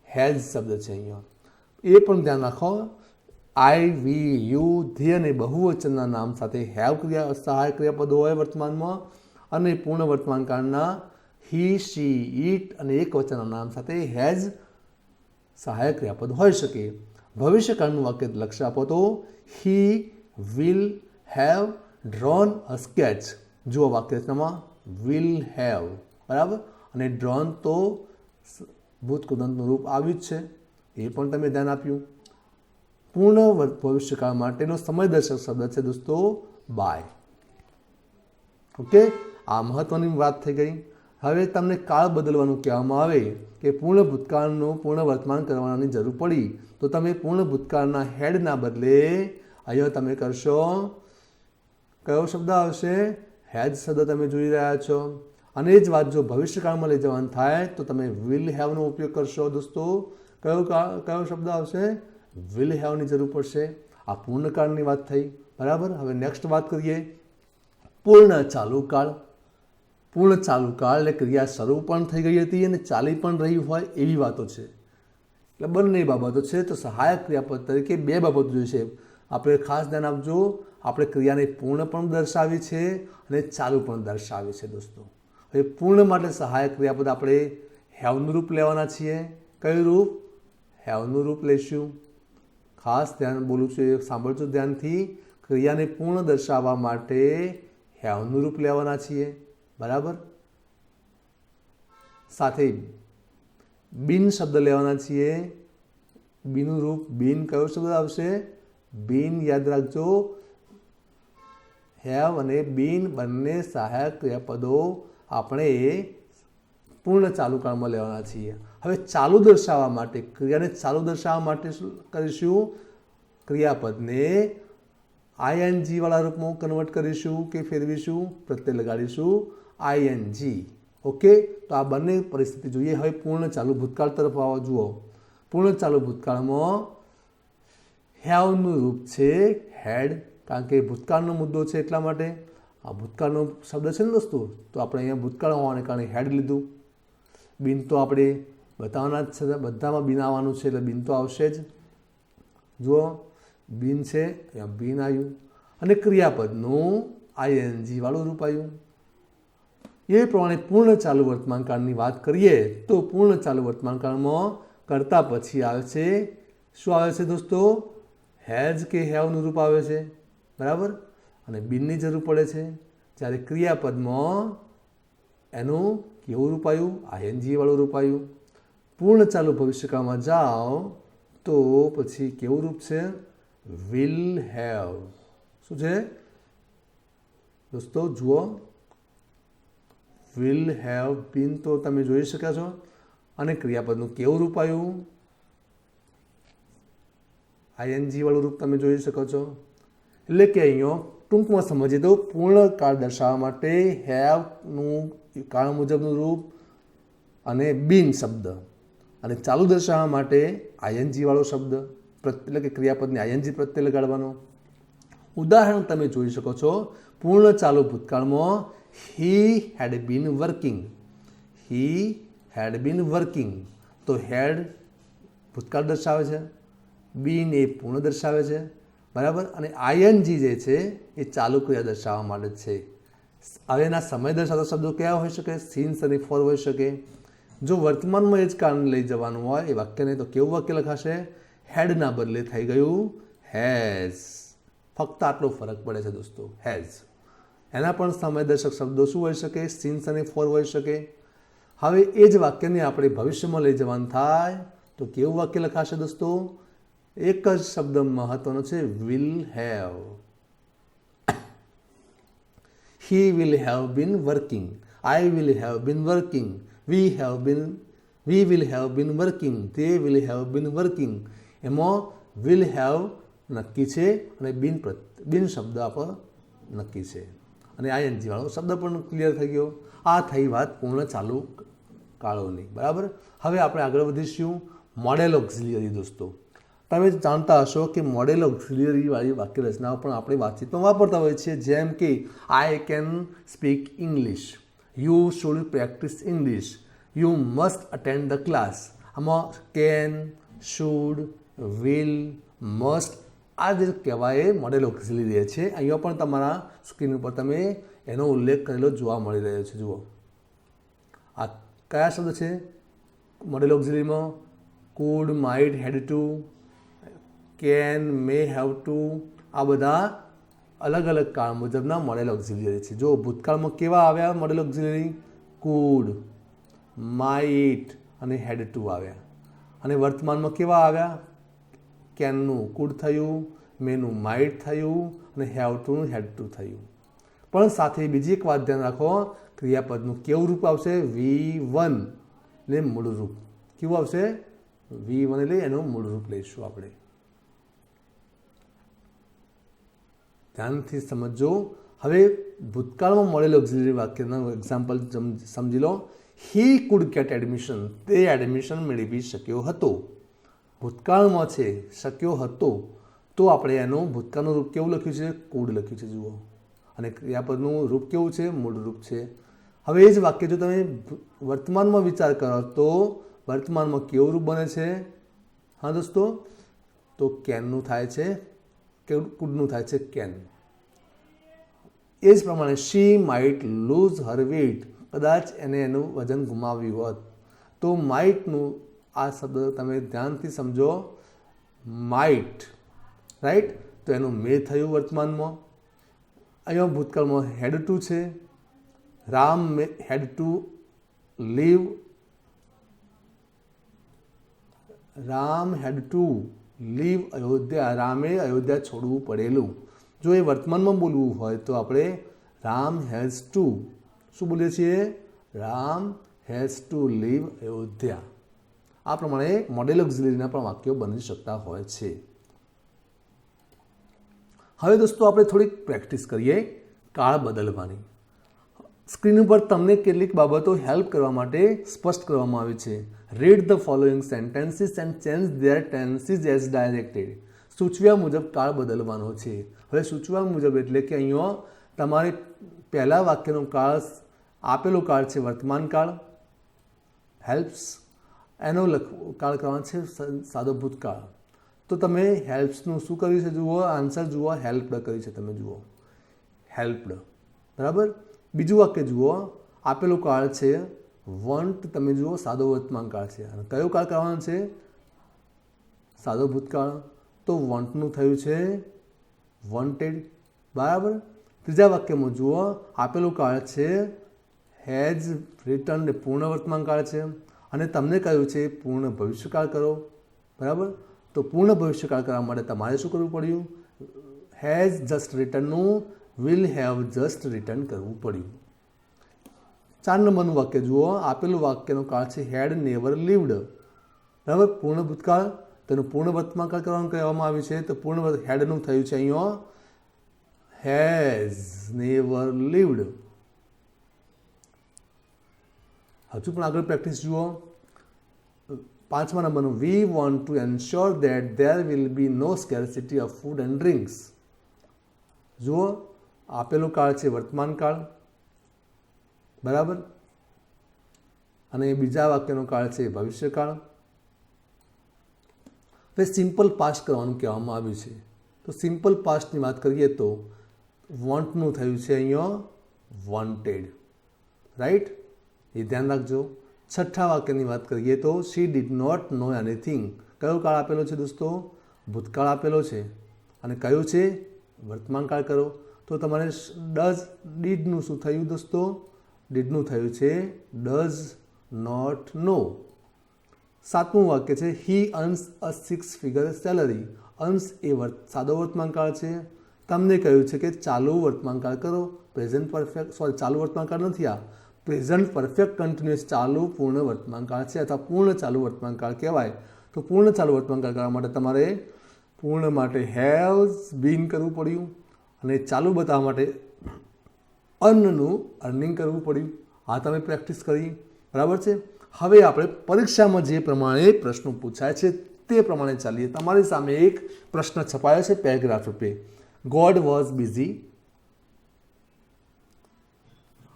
હેઝ શબ્દ છે અહીંયા. એ પણ ધ્યાન રાખો. આઈ, વી, યુ, ધ્યેય અને બહુવચનના નામ સાથે હેવ સહાયક ક્રિયાપદો હોય વર્તમાનમાં, અને પૂર્ણ વર્તમાનકાળના હી, શી, ઇટ અને એક વચનના નામ સાથે હેઝ સહાયક ક્રિયાપદ હોઈ શકે. ભવિષ્યકાળનું વાક્ય લક્ષ્ય આપો તો હી will have drone a sketch. જુઓ વાક્ય રચનામાં વિલ હેવ, બરાબર, અને ડ્રોન તો ભૂતકૃદંતનું રૂપ આવ્યું જ છે એ પણ તમે ધ્યાન આપ્યું. પૂર્ણ ભવિષ્યકાળ માટેનો સમયદર્શક શબ્દ છે દોસ્તો બાય. ઓકે, આ મહત્વની વાત થઈ ગઈ. હવે તમને કાળ બદલવાનું કહેવામાં આવે કે પૂર્ણ ભૂતકાળનું પૂર્ણ વર્તમાન કરવાની જરૂર પડી તો તમે પૂર્ણ ભૂતકાળના હેડના બદલે અહીંયા તમે કરશો કયો શબ્દ આવશે? હેઝ શબ્દ તમે જોઈ રહ્યા છો. અને એ જ વાત જો ભવિષ્યકાળમાં લઈ જવાનું થાય તો તમે વિલ હેવનો ઉપયોગ કરશો દોસ્તો. કયો શબ્દ આવશે? વિલ હેવની જરૂર પડશે. આ પૂર્ણકાળની વાત થઈ, બરાબર. હવે નેક્સ્ટ વાત કરીએ પૂર્ણ ચાલુ કાળ. પૂર્ણ ચાલુ કાળ એટલે ક્રિયા શરૂ પણ થઈ ગઈ હતી અને ચાલી પણ રહી હોય એવી વાતો છે. એટલે બંને બાબતો છે. તો સહાયક ક્રિયાપદ તરીકે બે બાબતો જોઈશે. આપણે ખાસ ધ્યાન આપજો, આપણે ક્રિયાને પૂર્ણ પણ દર્શાવી છે અને ચાલુ પણ દર્શાવી છે દોસ્તો. હવે પૂર્ણ માટે સહાયક ક્રિયાપદ આપણે હેવનું રૂપ લેવાના છીએ. કયું રૂપ? હેવનું રૂપ લઈશું. ખાસ ધ્યાન બોલું છું, એ સાંભળજો ધ્યાનથી. ક્રિયાને પૂર્ણ દર્શાવવા માટે હેવનું રૂપ લેવાના છીએ, બરાબર. સાથે બિન શબ્દ લેવાના છીએ. બીનું રૂપ બિન. કયો શબ્દ આવશે? બિન. યાદ રાખજો, હેવ અને બિન બંને સહાયક ક્રિયાપદો આપણે પૂર્ણ ચાલુ કાળમાં લેવાના છીએ. હવે ચાલુ દર્શાવવા માટે, ક્રિયાને ચાલુ દર્શાવવા માટે શું કરીશું? ક્રિયાપદને આઈએનજી વાળા રૂપમાં કન્વર્ટ કરીશું કે ફેરવીશું? પ્રત્યય લગાડીશું આઈએનજી. ઓકે, તો આ બંને પરિસ્થિતિ જોઈએ. હવે પૂર્ણ ચાલુ ભૂતકાળ તરફ આવો. જુઓ, પૂર્ણ ચાલુ ભૂતકાળમાં હેવનું રૂપ છે હેડ, કારણ કે ભૂતકાળનો મુદ્દો છે એટલા માટે. આ ભૂતકાળનો શબ્દ છે ને દોસ્તો, તો આપણે અહીંયા ભૂતકાળ હોવાને કારણે હેડ લીધું. બિન તો આપણે બતાવવાના જ છે, બધામાં બિન આવવાનું છે એટલે બિન તો આવશે જ. જુઓ, બિન છે, અહીંયા બિન આવ્યું. અને ક્રિયાપદનું આઈએનજી વાળું રૂપ આવ્યું. એ પ્રમાણે પૂર્ણ ચાલુ વર્તમાનકાળની વાત કરીએ તો પૂર્ણ ચાલુ વર્તમાનકાળમાં કરતા પછી આવે છે શું આવે છે દોસ્તો? હેઝ કે હેવનું રૂપ આવે છે, બરાબર. અને બિનની જરૂર પડે છે. જ્યારે ક્રિયાપદમાં એનું કેવું રૂપ આવ્યું? આઈએનજી વાળું રૂપ આવ્યું. પૂર્ણ ચાલુ ભવિષ્યકાળમાં જાઓ તો પછી કેવું રૂપ છે? Will have. શું છે દોસ્તો? જુઓ, વિલ હેવ બીન તો તમે જોઈ શક્યા છો. અને ક્રિયાપદનું કેવું રૂપ આવ્યું? આઈએનજી વાળું રૂપ તમે જોઈ શકો છો. એટલે કે અહીંયા ટૂંકમાં સમજીએ તો પૂર્ણ કાળ દર્શાવવા માટે હેવનું કાળ મુજબનું રૂપ અને બીન શબ્દ, અને ચાલુ દર્શાવવા માટે આઈએનજી વાળો શબ્દ એટલે કે ક્રિયાપદને આઈએનજી પ્રત્યે લગાડવાનો. ઉદાહરણ તમે જોઈ શકો છો. પૂર્ણ ચાલુ ભૂતકાળમાં હી હેડ been working. He head been working તો હેડ ભૂતકાળ દર્શાવે છે, બીન એ પૂર્ણ દર્શાવે છે, બરાબર. અને આઈએનજી જે છે એ ચાલુ ક્રિયા દર્શાવવા માટે છે. હવે એના સમય દર્શાવતા શબ્દો કયા હોઈ શકે? સિન્સ અને ફોર હોઈ શકે. જો વર્તમાનમાં એ જ કારણે લઈ જવાનું હોય એ વાક્યને તો કેવું વાક્ય લખાશે? હેડના બદલે થઈ ગયું હેઝ. ફક્ત આટલો ફરક પડે છે દોસ્તો, હેઝ. એના પણ સમયદર્શક શબ્દો શું હોઈ શકે? સિન્સ અને ફોર હોઈ શકે. હવે એ જ વાક્યને આપણે ભવિષ્યમાં લઈ જવાનું થાય તો કેવું વાક્ય લખાશે દોસ્તો? એક જ શબ્દ મહત્વનો છે, will have. He will have been working, I will have been working, we will have been working, તે વિલ હેવ બીન વર્કિંગ. એમાં વિલ હેવ નક્કી છે અને બિન શબ્દ આપણો નક્કી છે, અને આઈએનજી વાળો શબ્દ પણ ક્લિયર થઈ ગયો. આ થઈ વાત પૂર્ણ ચાલુ કાળોની, બરાબર. હવે આપણે આગળ વધીશું મોડેલ ઓક્ઝિલિયરી. દોસ્તો તમે જાણતા હશો કે મોડેલ ઓક્ઝિલિયરી વાળી વાક્ય રચનાઓ પણ આપણે વાતચીતમાં વાપરતા હોઈએ છીએ. જેમ કે I can speak English, you should practice English, you must attend the class. આમાં કેન, શુડ, વિલ, મસ્ટ આ જે કહેવાય મોડેલ ઓક્ઝિલિયરી છે. અહીંયા પણ તમારા સ્ક્રીન ઉપર તમે એનો ઉલ્લેખ કરેલો જોવા મળી રહ્યો છે. જુઓ, આ કયા શબ્દ છે મોડેલ ઓક્ઝિલિયરીમાં? Could, might, had to, can, may, have to. આ બધા અલગ અલગ કાળ મુજબના મોડેલ ઓક્ઝિલિયરી છે. જો ભૂતકાળમાં કેવા આવ્યા મોડેલ ઓક્ઝિલિયરી? કુડ, માઇટ અને હેડ ટુ આવ્યા. અને વર્તમાનમાં કેવા આવ્યા? કેનનું કુડ થયું, મેનું માઇટ થયું અને હેવ ટુનું હેડ ટુ થયું. પણ સાથે બીજી એક વાત ધ્યાન રાખો, ક્રિયાપદનું કેવું રૂપ આવશે? V1 એટલે મૂળ રૂપ. કેવું આવશે? V1 એટલે એનું મૂળ રૂપ લઈશું આપણે. ધ્યાનથી સમજો. હવે ભૂતકાળમાં મોડેલ ઓક્ઝિલિયરી વાક્યનું એક્ઝામ્પલ સમજી લો. હી કુડ ગેટ એડમિશન, તે એડમિશન મેળવી શક્યો હતો. ભૂતકાળમાં છે, શક્યો હતો, તો આપણે એનું ભૂતકાળનું રૂપ કેવું લખ્યું છે? કુડ લખ્યું છે. જુઓ, અને ક્રિયાપદનું રૂપ કેવું છે? મૂળ રૂપ છે. હવે એ જ વાક્ય જો તમે વર્તમાનમાં વિચાર કરો તો વર્તમાનમાં કેવું રૂપ બને છે? હા દોસ્તો, તો કેનનું થાય છે, કુડનું થાય છે કેન. એ જ પ્રમાણે શી માઇટ લૂઝ હર વેઇટ, કદાચ એને એનું વજન ગુમાવ્યું હોત. તો માઇટનું આ શબ્દ તમે ધ્યાનથી સમજો, માઇટ, રાઈટ. તો એનું મે થયું વર્તમાનમાં. અહીંયા ભૂતકાળમાં હેડ ટુ છે. રામ હેડ ટુ લીવ, રામ હેડ ટુ લીવ અયોધ્યા, રામે અયોધ્યા છોડવું પડેલું. જો એ વર્તમાનમાં બોલવું હોય તો આપણે રામ હેઝ ટુ, શું બોલીએ છીએ? Ram has to leave Ayodhya. આ પ્રમાણે મોડેલ ઓક્ઝિલિયરીના પણ વાક્યો બની શકતા હોય છે. હવે દોસ્તો આપણે થોડીક પ્રેક્ટિસ કરીએ કાળ બદલવાની. સ્ક્રીન ઉપર તમને કેટલીક બાબતો હેલ્પ કરવા માટે સ્પષ્ટ કરવામાં આવી છે. Read the following sentences and change there tenses as directed. સૂચવ્યા મુજબ કાળ બદલવાનો છે. હવે સૂચવા મુજબ એટલે કે અહીંયા તમારે પહેલા વાક્યનો કાળ આપેલો કાળ છે વર્તમાન કાળ, હેલ્પ્સ. એનો કાળ કરવાનો છે સાદો ભૂતકાળ. તો તમે હેલ્પ્સનું શું કર્યું છે? જુઓ, આન્સર જુઓ, હેલ્પડ કર્યું છે. તમે જુઓ, હેલ્પડ, બરાબર. બીજું વાક્ય જુઓ, આપેલું કાળ છે વોન્ટ, તમે જુઓ સાદો વર્તમાન કાળ છે. અને કયો કાળ કરવાનો છે? સાદો ભૂતકાળ. તો વોન્ટનું થયું છે વોન્ટેડ, બરાબર. ત્રીજા વાક્યમાં જુઓ, આપેલું કાળ છે હેઝ રિટર્ન, પૂર્ણ વર્તમાન કાળ છે. અને તમને કહ્યું છે પૂર્ણ ભવિષ્યકાળ કરો, બરાબર. તો પૂર્ણ ભવિષ્યકાળ કરવા માટે તમારે શું કરવું પડ્યું? હેઝ જસ્ટ રિટર્નનું વિલ હેવ જસ્ટ રિટર્ન કરવું પડ્યું. 4 નંબરનું વાક્ય જુઓ. આપેલું વાક્યનો કાળ છે હેડ નેવર લીવડ. બરાબર, પૂર્ણ ભૂતકાળ, તેનું પૂર્ણ વર્તમાનકાળ કરવાનું કહેવામાં આવ્યું છે. તો પૂર્ણ હેડનું થયું છે અહીંયા હેઝ નેવર લીવડ. હજુ પણ આગળ પ્રેક્ટિસ જુઓ. 5મા નંબરનું we want to ensure that there will be no scarcity of food and drinks. જુઓ, આપેલું કાળ છે વર્તમાન કાળ, બરાબર, અને બીજા વાક્યનો કાળ છે ભવિષ્યકાળ. હવે સિમ્પલ પાસ્ટ કરવાનું કહેવામાં આવ્યું છે. તો સિમ્પલ પાસ્ટની વાત કરીએ તો વોન્ટનું થયું છે અહીંયા વોન્ટેડ. રાઈટ, એ ધ્યાન રાખજો. 6થા વાક્યની વાત કરીએ તો she did not know anything. કયો કાળ આપેલો છે દોસ્તો? ભૂતકાળ આપેલો છે. અને કયું છે? વર્તમાન કાળ કરો. તો તમારે ડીડનું શું થયું દોસ્તો? ડીડનું થયું છે ડઝ નોટ નો. 7મું વાક્ય છે હી અર્ન્સ અ 6 ફિગર સેલરી. અંશ એ સાદો વર્તમાન કાળ છે. તમને કહ્યું છે કે ચાલુ વર્તમાન કાળ કરો. પ્રેઝન્ટ પરફેક્ટ, ચાલુ વર્તમાન કાળ નથી, આ પ્રેઝન્ટ પરફેક્ટ કન્ટિન્યુઅસ ચાલુ પૂર્ણ વર્તમાન કાળ છે, અથવા પૂર્ણ ચાલુ વર્તમાન કાળ કહેવાય. તો પૂર્ણ ચાલુ વર્તમાન કાળ કરવા માટે તમારે પૂર્ણ માટે હેઝ બીન કરવું પડ્યું, અને ચાલુ બતાવવા માટે અર્નનું અર્નિંગ કરવું પડ્યું. આ તમે પ્રેક્ટિસ કરી, બરાબર છે. હવે આપણે પરીક્ષામાં જે પ્રમાણે પ્રશ્નો પૂછાય છે તે પ્રમાણે ચાલીએ. તમારી સામે એક પ્રશ્ન છપાયો છે પેરેગ્રાફ રૂપે. God was busy.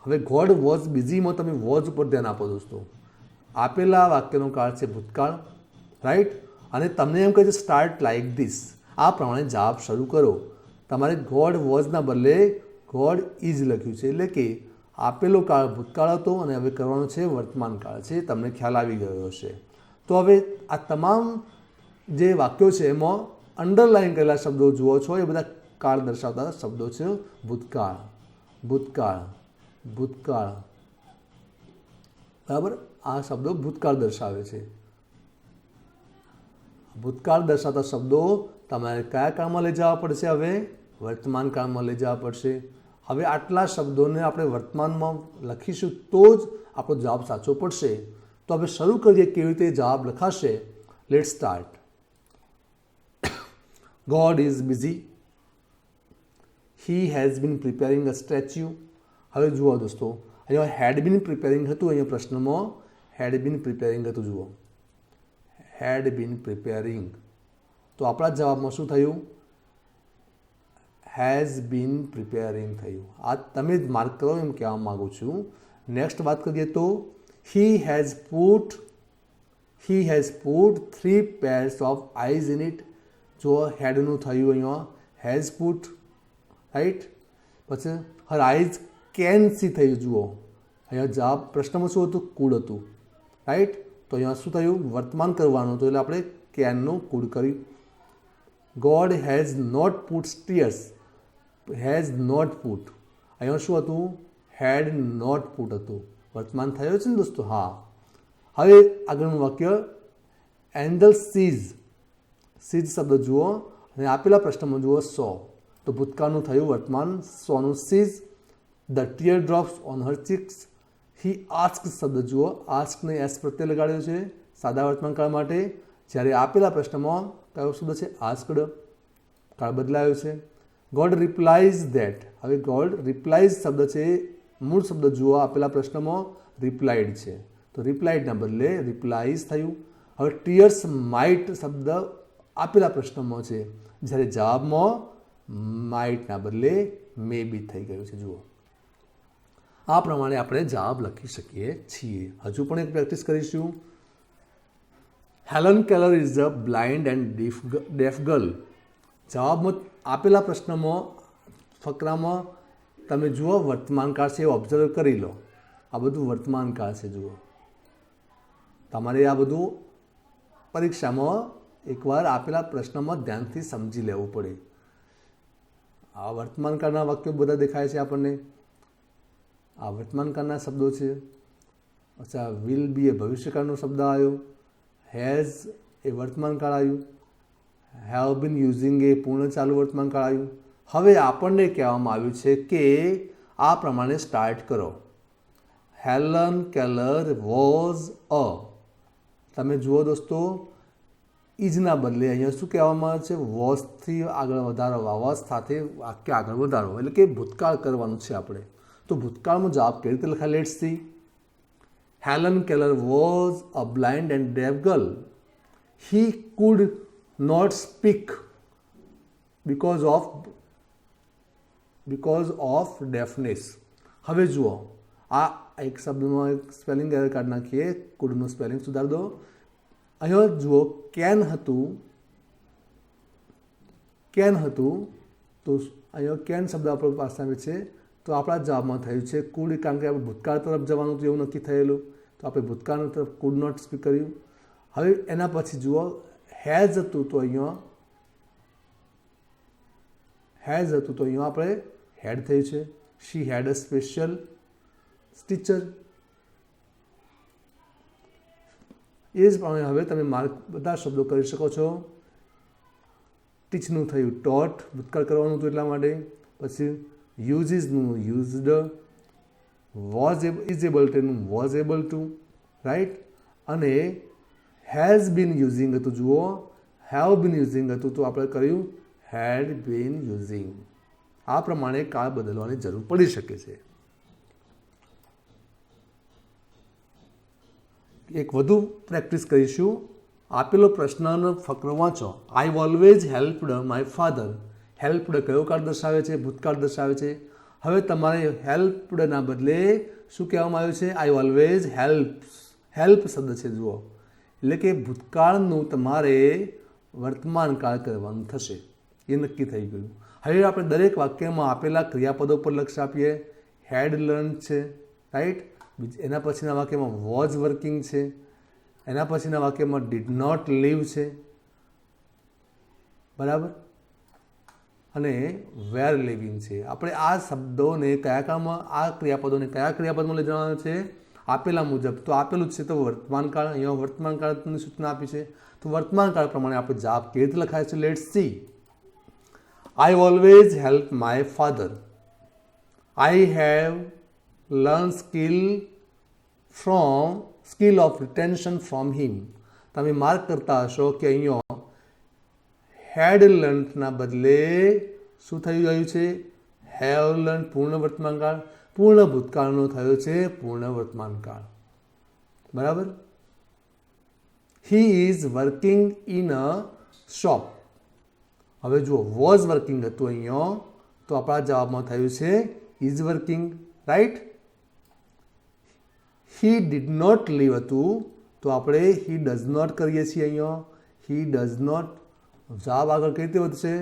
હવે ગોડ વોઝ બિઝીમાં તમે વોઝ ઉપર ધ્યાન આપો દોસ્તો. આપેલા વાક્યનો કાળ છે ભૂતકાળ, રાઈટ, અને તમને એમ કહે છે સ્ટાર્ટ લાઇક ધીસ. આ પ્રમાણે જવાબ શરૂ કરો. તમારે ગોડ વોઝના બદલે ગોડ ઇઝ લખ્યું છે, એટલે કે આપેલો કાળ ભૂતકાળ હતો અને હવે કરવાનો છે વર્તમાન કાળ છે. તમને ખ્યાલ આવી ગયો હશે. તો હવે આ તમામ જે વાક્યો છે એમાં અંડરલાઇન કરેલા શબ્દો જુઓ છો, એ બધા કાળ દર્શાવતા શબ્દો છે. ભૂતકાળ, ભૂતકાળ, ભૂતકાળ, બરાબર. આ શબ્દો ભૂતકાળ દર્શાવે છે. ભૂતકાળ દર્શાવતા શબ્દો તમારે કયા કાળમાં લઈ જવા પડશે? હવે વર્તમાન કાળમાં લઈ જવા પડશે. હવે આટલા શબ્દોને આપણે વર્તમાનમાં લખીશું તો જ આપણો જવાબ સાચો પડશે. તો હવે શરૂ કરીએ કેવી રીતે જવાબ લખાશે. Late start. God is busy. He has bin preparing a statue. હવે જુઓ દોસ્તો, અહીંયા હેડ બીન પ્રિપેરિંગ હતું. અહીંયા પ્રશ્નમાં હેડ બીન પ્રિપેરિંગ હતું. જુઓ, હેડ બીન પ્રિપેરિંગ. તો આપણા જવાબમાં શું થયું? હેઝ બીન પ્રિપેરિંગ થયું. આ તમે જ માર્ક કરો એમ કહેવા માગું છું. નેક્સ્ટ વાત કરીએ તો he has put 3 pairs of eyes in it. જો હેડનું થયું અહીંયા હેઝ પુટ, રાઈટ. પછી હર આઈઝ કેન સી થયું. જુઓ, અહીંયા જવાબ પ્રશ્નમાં શું હતું? કુડ હતું, રાઈટ. તો અહીંયા શું થયું? વર્તમાન કરવાનું હતું, એટલે આપણે કેનનું કુડ કર્યું. God has not put stairs. Has not put, અહીંયા શું હતું? હેડ નોટ પુટ હતું. વર્તમાન થયો છે ને દોસ્તો? હા. હવે આગળનું વાક્ય એન્જલ સીઝ. સીઝ શબ્દ જુઓ, અને આપેલા પ્રશ્નમાં જુઓ સો. તો ભૂતકાળનું થયું વર્તમાન, Sonu sees. The tear drops on her cheeks. He ask શબ્દ જુઓ, આસ્કને એસ પ્રત્યે લગાડ્યો છે સાદા વર્તમાન કાળ માટે. જ્યારે આપેલા પ્રશ્નમાં કયો શબ્દ છે? આસ્કડ. કાળ બદલાયો છે. God replies that. હવે ગોડ રિપ્લાઇઝ શબ્દ છે, મૂળ શબ્દ જુઓ આપેલા પ્રશ્નમાં રિપ્લાઇડ છે, તો રિપ્લાઇડના બદલે રિપ્લાઇઝ થયું. હવે ટીયર્સ માઇટ શબ્દ આપેલા પ્રશ્નમાં છે, જ્યારે જવાબમાં માઇટના બદલે મે બી થઈ ગયું છે. જુઓ, આ પ્રમાણે આપણે જવાબ લખી શકીએ છીએ. હજુ પણ એક પ્રેક્ટિસ કરીશું. Helen Keller is a blind and deaf girl. જવાબમાં આપેલા પ્રશ્નમાં ફકરામાં તમે જુઓ વર્તમાન કાળ છે, એ ઓબ્ઝર્વ કરી લો. આ બધું વર્તમાન કાળ છે. જુઓ, તમારે આ બધું પરીક્ષામાં એકવાર આપેલા પ્રશ્નમાં ધ્યાનથી સમજી લેવું પડે. આ વર્તમાન કાળના વાક્યો બધા દેખાય છે આપણને. આ વર્તમાન કાળના શબ્દો છે. અચ્છા, વિલ બી એ ભવિષ્યકાળનો શબ્દ આવ્યો. હેઝ એ વર્તમાન કાળ આવ્યું. હેવ બીન યુઝિંગ એ પૂર્ણ ચાલુ વર્તમાન કાળ આવ્યું. હવે આપણને કહેવામાં આવ્યું છે કે આ પ્રમાણે સ્ટાર્ટ કરો. હેલન કેલર વોઝ અ, તમે જુઓ દોસ્તો, ઇઝના બદલે અહીંયા શું કહેવામાં આવે છે? વોઝથી આગળ વધારો, વોઝ સાથે વાક્ય આગળ વધારો, એટલે કે ભૂતકાળ કરવાનું છે આપણે. તો ભૂતકાળમાં જવાબ કેવી રીતે લખાય? Let's see. Helen Keller was a blind and deaf girl. He could not speak because of deafness. હવે જુઓ, આ એક શબ્દમાં એક સ્પેલિંગ એરર કાઢી નાખીએ, કુડનું સ્પેલિંગ સુધારી દો. અહીંયા જુઓ, કેન હતું, તો અહીંયા કેન શબ્દ આપણી પાસે આવે છે, તો આપણા જવાબમાં થયું છે કુડ, કારણ કે આપણે ભૂતકાળ તરફ જવાનું હતું એવું નક્કી થયેલું, તો આપણે ભૂતકાળ તરફ કુડ નોટ સ્પીક કર્યું. હવે એના પછી જુઓ, હેઝ હતું, તો અહીંયા આપણે હેડ થયું છે. શી હેડ અ સ્પેશિયલ ટીચર. એ જ પ્રમાણે હવે તમે માર્ક બધા શબ્દો કરી શકો છો. ટીચનું થયું ટોટ, ભૂતકાળ કરવાનું હતું એટલા માટે. પછી યુઝિસનું યુઝડ, વોઝ ઇઝ એબલ ટુનું વોઝ એબલ ટુ, રાઈટ. અને હેઝ બીન યુઝિંગ હતું, જુઓ, હેવ બીન યુઝિંગ હતું, તો આપણે કર્યું હેડ બીન યુઝિંગ. આ પ્રમાણે કાળ બદલવાની જરૂર પડી શકે છે. એક વધુ પ્રેક્ટિસ કરીશું. આપેલો પ્રશ્નનો ફકરો વાંચો. I always helped my father. Helped કયો કાળ દર્શાવે છે? ભૂતકાળ દર્શાવે છે. હવે તમારે હેલ્પડના બદલે શું કહેવામાં આવ્યું છે? આઈ ઓલવેઝ હેલ્પ શબ્દ છે, જુઓ, એટલે કે ભૂતકાળનું તમારે વર્તમાન કાળ કરવાનું થશે. એ નક્કી થઈ ગયું. હવે આપણે દરેક વાક્યમાં આપેલા ક્રિયાપદો પર લક્ષ્ય આપીએ. હેડ લર્ન છે, રાઈટ. એના પછીના વાક્યમાં વોઝ વર્કિંગ છે. એના પછીના વાક્યમાં ડીડ નોટ લીવ છે, બરાબર. અને વેર લિવિંગ છે. આપણે આ શબ્દોને કયા કાળમાં, આ ક્રિયાપદોને કયા ક્રિયાપદમાં લઈ જવાના છે? આપેલા મુજબ. તો આપેલું જ છે, તો વર્તમાન કાળ, અહીંયા વર્તમાન કાળની સૂચના આપી છે, તો વર્તમાન કાળ પ્રમાણે આપણે જવાબ કેવી રીતે લખાય છે? Let's see. I always help my father. I have learned skill of retention from him. તમે માર્ક કરતા હશો કે અહીંયા હેડ લર્નના બદલે શું થઈ ગયું છે? હેવ લર્ન પૂર્ણ વર્તમાન કાળ, પૂર્ણ ભૂતકાળનો થયો છે પૂર્ણ વર્તમાન કાળ, બરાબર. He is working in a shop. હવે જુઓ, વોઝ વર્કિંગ હતું અહીંયા, તો આપણા જવાબમાં થયું છે is working, right. He did not leave હતું, તો આપણે હી ડઝ નોટ કરીએ છીએ અહીંયા. હી ડઝ નોટ, જવાબ આગળ કઈ રીતે વધશે?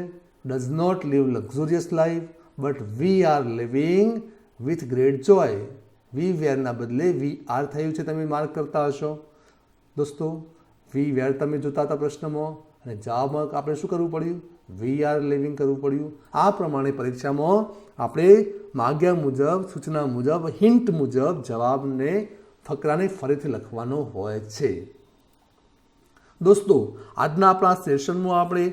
Does not leave luxurious life, but we are living with great joy. We વેરના બદલે વી આર થયું છે, તમે માર્ક કરતા હશો દોસ્તો. વી વેર તમે જોતા હતા પ્રશ્નમાં, અને જવાબમાં આપણે શું કરવું પડ્યું? વી આર લિવિંગ કરવું પડ્યું. આ પ્રમાણે પરીક્ષામાં આપણે માગ્યા મુજબ, સૂચના મુજબ, હિન્ટ મુજબ જવાબને, ફકરાને ફરીથી લખવાનો હોય છે. દોસ્તો, આજના આપણા સેશનમાં આપણે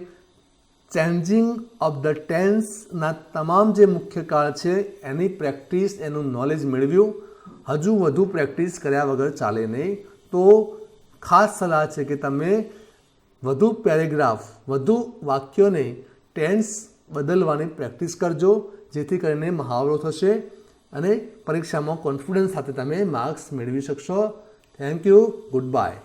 ચેન્જિંગ ઓફ ધ ટેન્સના તમામ જે મુખ્ય કાળ છે એની પ્રેક્ટિસ, એનું નોલેજ મેળવ્યું. હજુ વધુ પ્રેક્ટિસ કર્યા વગર ચાલે નહીં. તો ખાસ સલાહ છે કે તમે વધુ પેરેગ્રાફ, વધુ વાક્યોને ટેન્સ બદલવાની પ્રેક્ટિસ કરજો, જેથી કરીને મહાવરો થશે અને પરીક્ષામાં કોન્ફિડન્સ સાથે તમે માર્ક્સ મેળવી શકશો. Thank you. Good bye.